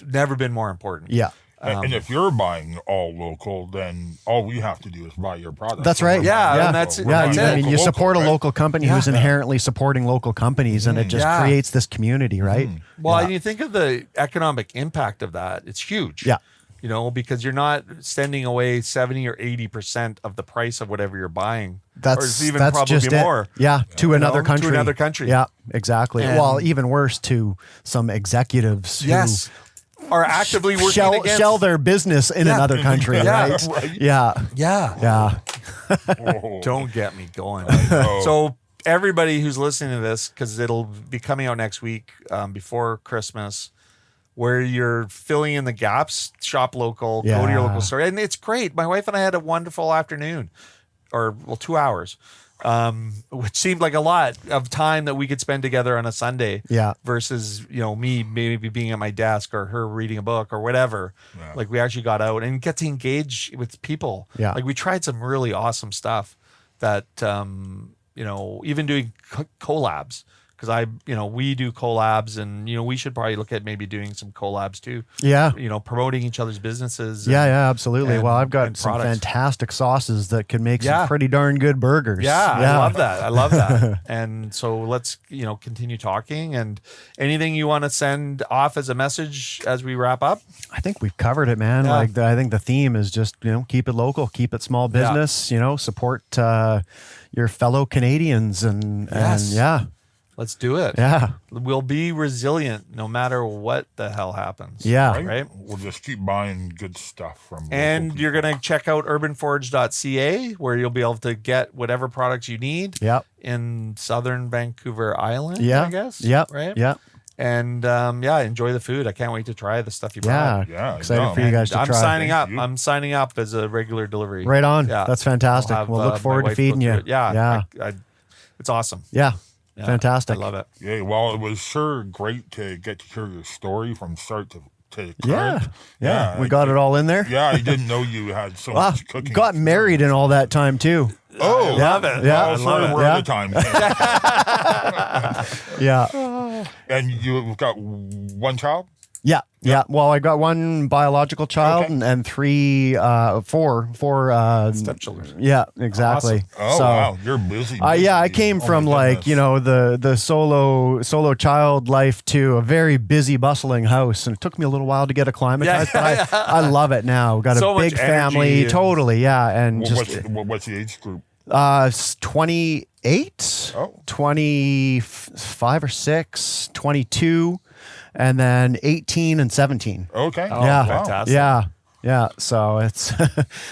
never been more important. Yeah. And if you're buying all local, then all we have to do is buy your product. That's So right. we're Yeah, buying and that's local. it. We're Yeah, That's buying I mean, you local, support a right? local company who's inherently supporting local companies, and it just Yeah. creates this community, right? Well, Yeah. and you think of the economic impact of that, it's huge. Yeah. You know, because you're not sending away 70 or 80% of the price of whatever you're buying. or That's it's even that's probably just it. more. Yeah, to another to country. another country. Yeah, exactly. And- well, even worse, to some executives who Yes. Are actively working against. shell their business in Yeah. another country, Yeah. right? Right. Yeah, Yeah. yeah, Oh. Don't get me going. know. So everybody who's listening to this, because it'll be coming out next week before Christmas, where you're filling in the gaps, shop local, go to your Yeah. local store. And it's great. My wife and I had a wonderful afternoon, 2 hours, which seemed like a lot of time that we could spend together on a Sunday. Yeah. Versus, you know, me maybe being at my desk or her reading a book or whatever. Yeah. Like, we actually got out and get to engage with people. Yeah. Like, we tried some really awesome stuff that, you know, even doing collabs. Because we do collabs, and, you know, we should probably look at maybe doing some collabs too. yeah. You know, promoting each other's businesses. Yeah, yeah, absolutely. and- well, I've got and some products. fantastic sauces that can make Yeah. some pretty darn good burgers. Yeah, I love that. I love that. And so let's, you know, continue talking. And anything you want to send off as a message as we wrap up? I think we've covered it, man. Yeah. Like, I think the theme is just, you know, keep it local, keep it small Yeah. business, you know, support your fellow Canadians, and Yes. yeah, Let's do it. yeah, We'll be resilient no matter what the hell happens. yeah. Right? We'll just keep buying good stuff from local And people. you're going to check out urbanforage.ca, where you'll be able to get whatever products you need Yep. in southern Vancouver Island, Yeah. I guess. Yep. Right? Yep. And enjoy the food. I can't wait to try the stuff you Yeah. brought. Yeah, Excited no, for you man. guys to I'm try. signing up. Thank you. I'm signing up as a regular delivery. Right on. Yeah. That's fantastic. I'll have, We'll look my forward to wife feeding go you. through it. Yeah. Yeah. It's awesome. Yeah. Yeah, Fantastic. I love it. Yeah, well, it was sure great to get to hear your story from start to to Yeah. current. Yeah. We got it all in there. Yeah, I didn't know you had so much cooking. Got married in all that time too. Oh, love it. Yeah. Oh, sorry, we're out of time. Yeah. And you've got one child? Yeah. Yeah. Well, I got one biological child Okay. and four Stepchildren. Yeah, exactly. Oh, So, wow. You're busy. yeah, I busy. came Oh, from my like, goodness. the solo child life to a very busy, bustling house. And it took me a little while to get acclimatized, but I love it now. Got So a much big family. energy and- Totally. Yeah. And What's the age group? 28, Oh. 25 or 6, 22, and then 18 and 17. Okay. Oh, yeah. fantastic. Yeah. Yeah. So it's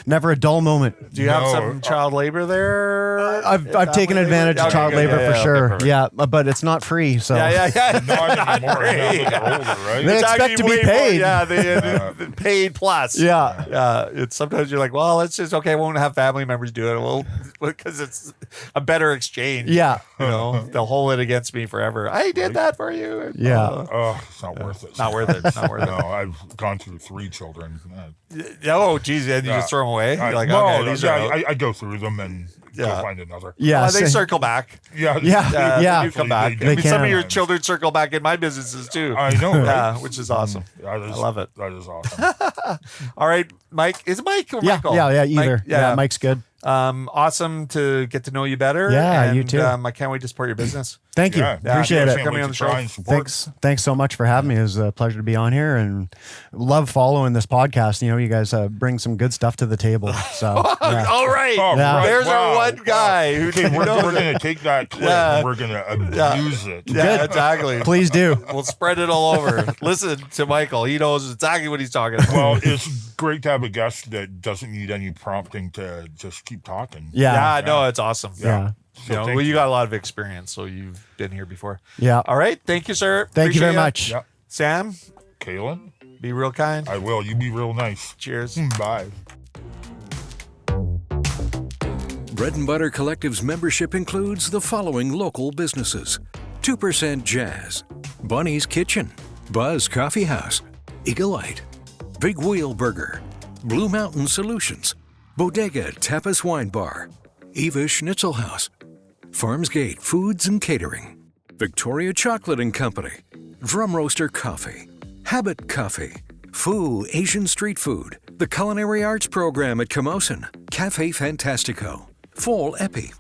never a dull moment. Do you have No. some child labor there? I've taken advantage of child labor for sure. Yeah, but it's not free. So Yeah. Not anymore. Now that they're older, right? They It's expect actually to be way more- paid. yeah, they paid plus. Yeah. Yeah. It's sometimes you're like, well, let's just I won't have family members do it. Well, because it's a better exchange. Yeah. You know, they'll hold it against me forever. I did that for you. And, Yeah. Oh, it's not worth it. not worth it. Not worth it. No, I've gone through 3 children. Oh, geez, and you just throw them away. You're like, okay, these are out. I go through them and Yeah. go find another. Yeah. Well, they same. circle back. Yeah. Yeah. They do come back. They Some of can. your children circle back in my businesses too. I know, right? Yeah, which is awesome. That is, I love it. That is awesome. All right, Mike. Is it Mike or Yeah. Michael? Yeah. Either. Mike, Yeah. Mike's good. Awesome to get to know you better. Yeah, and, you too. I can't wait to support your business. Thank you. Yeah. Appreciate I it. can't Coming wait on to the try show. and support. Thanks so much for having me. It was a pleasure to be on here and love following this podcast. You guys bring some good stuff to the table. So yeah. All right. Oh, Yeah. right. There's our Wow. one guy who Okay, we're knows going it. to take that clip Yeah. and we're going to abuse it. Yeah, exactly. Please do. We'll spread it all over. Listen to Michael. He knows exactly what he's talking about. Well, it's great to have a guest that doesn't need any prompting to just keep talking. Yeah. no, it's awesome. Yeah. You know, thank well, you you. got a lot of experience, so you've been here before. Yeah. All right. Thank you, sir. Thank you very Appreciate much. Yeah. Sam, Kaylin, be real kind. I will. You be real nice. Cheers. Bye. Bread and Butter Collective's membership includes the following local businesses: 2% Jazz, Bunny's Kitchen, Buzz Coffee House, Eagle-Ite, Big Wheel Burger, Blue Mountain Solutions, Bodega Tapas Wine Bar, Eva Schnitzel House, Farmsgate Foods and Catering, Victoria Chocolate and Company, Drum Roaster Coffee, Habit Coffee, Foo Asian Street Food, the Culinary Arts Program at Camosun, Cafe Fantastico, Fall Epi,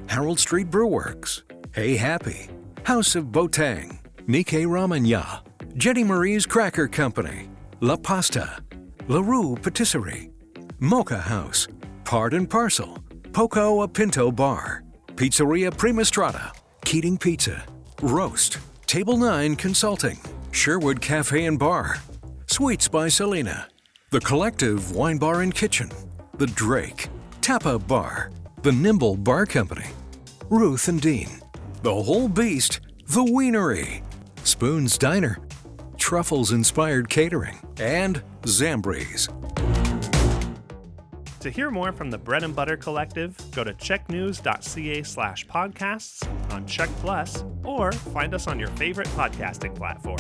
Harold Street Brewworks, Hey Happy, House of Botang, Nikkei Ramen Ya, Jenny Marie's Cracker Company, La Pasta, La Rue Patisserie, Mocha House, Part and Parcel, Poco a Pinto Bar, Pizzeria Prima Strada, Keating Pizza, Roast, Table 9 Consulting, Sherwood Cafe and Bar, Sweets by Selena, The Collective Wine Bar and Kitchen, The Drake, Tapa Bar, The Nimble Bar Company, Ruth and Dean, The Whole Beast, The Wienery, Spoon's Diner, Truffles Inspired Catering, and Zambries. To hear more from the Bread and Butter Collective, go to checknews.ca/podcasts on Check Plus or find us on your favorite podcasting platform.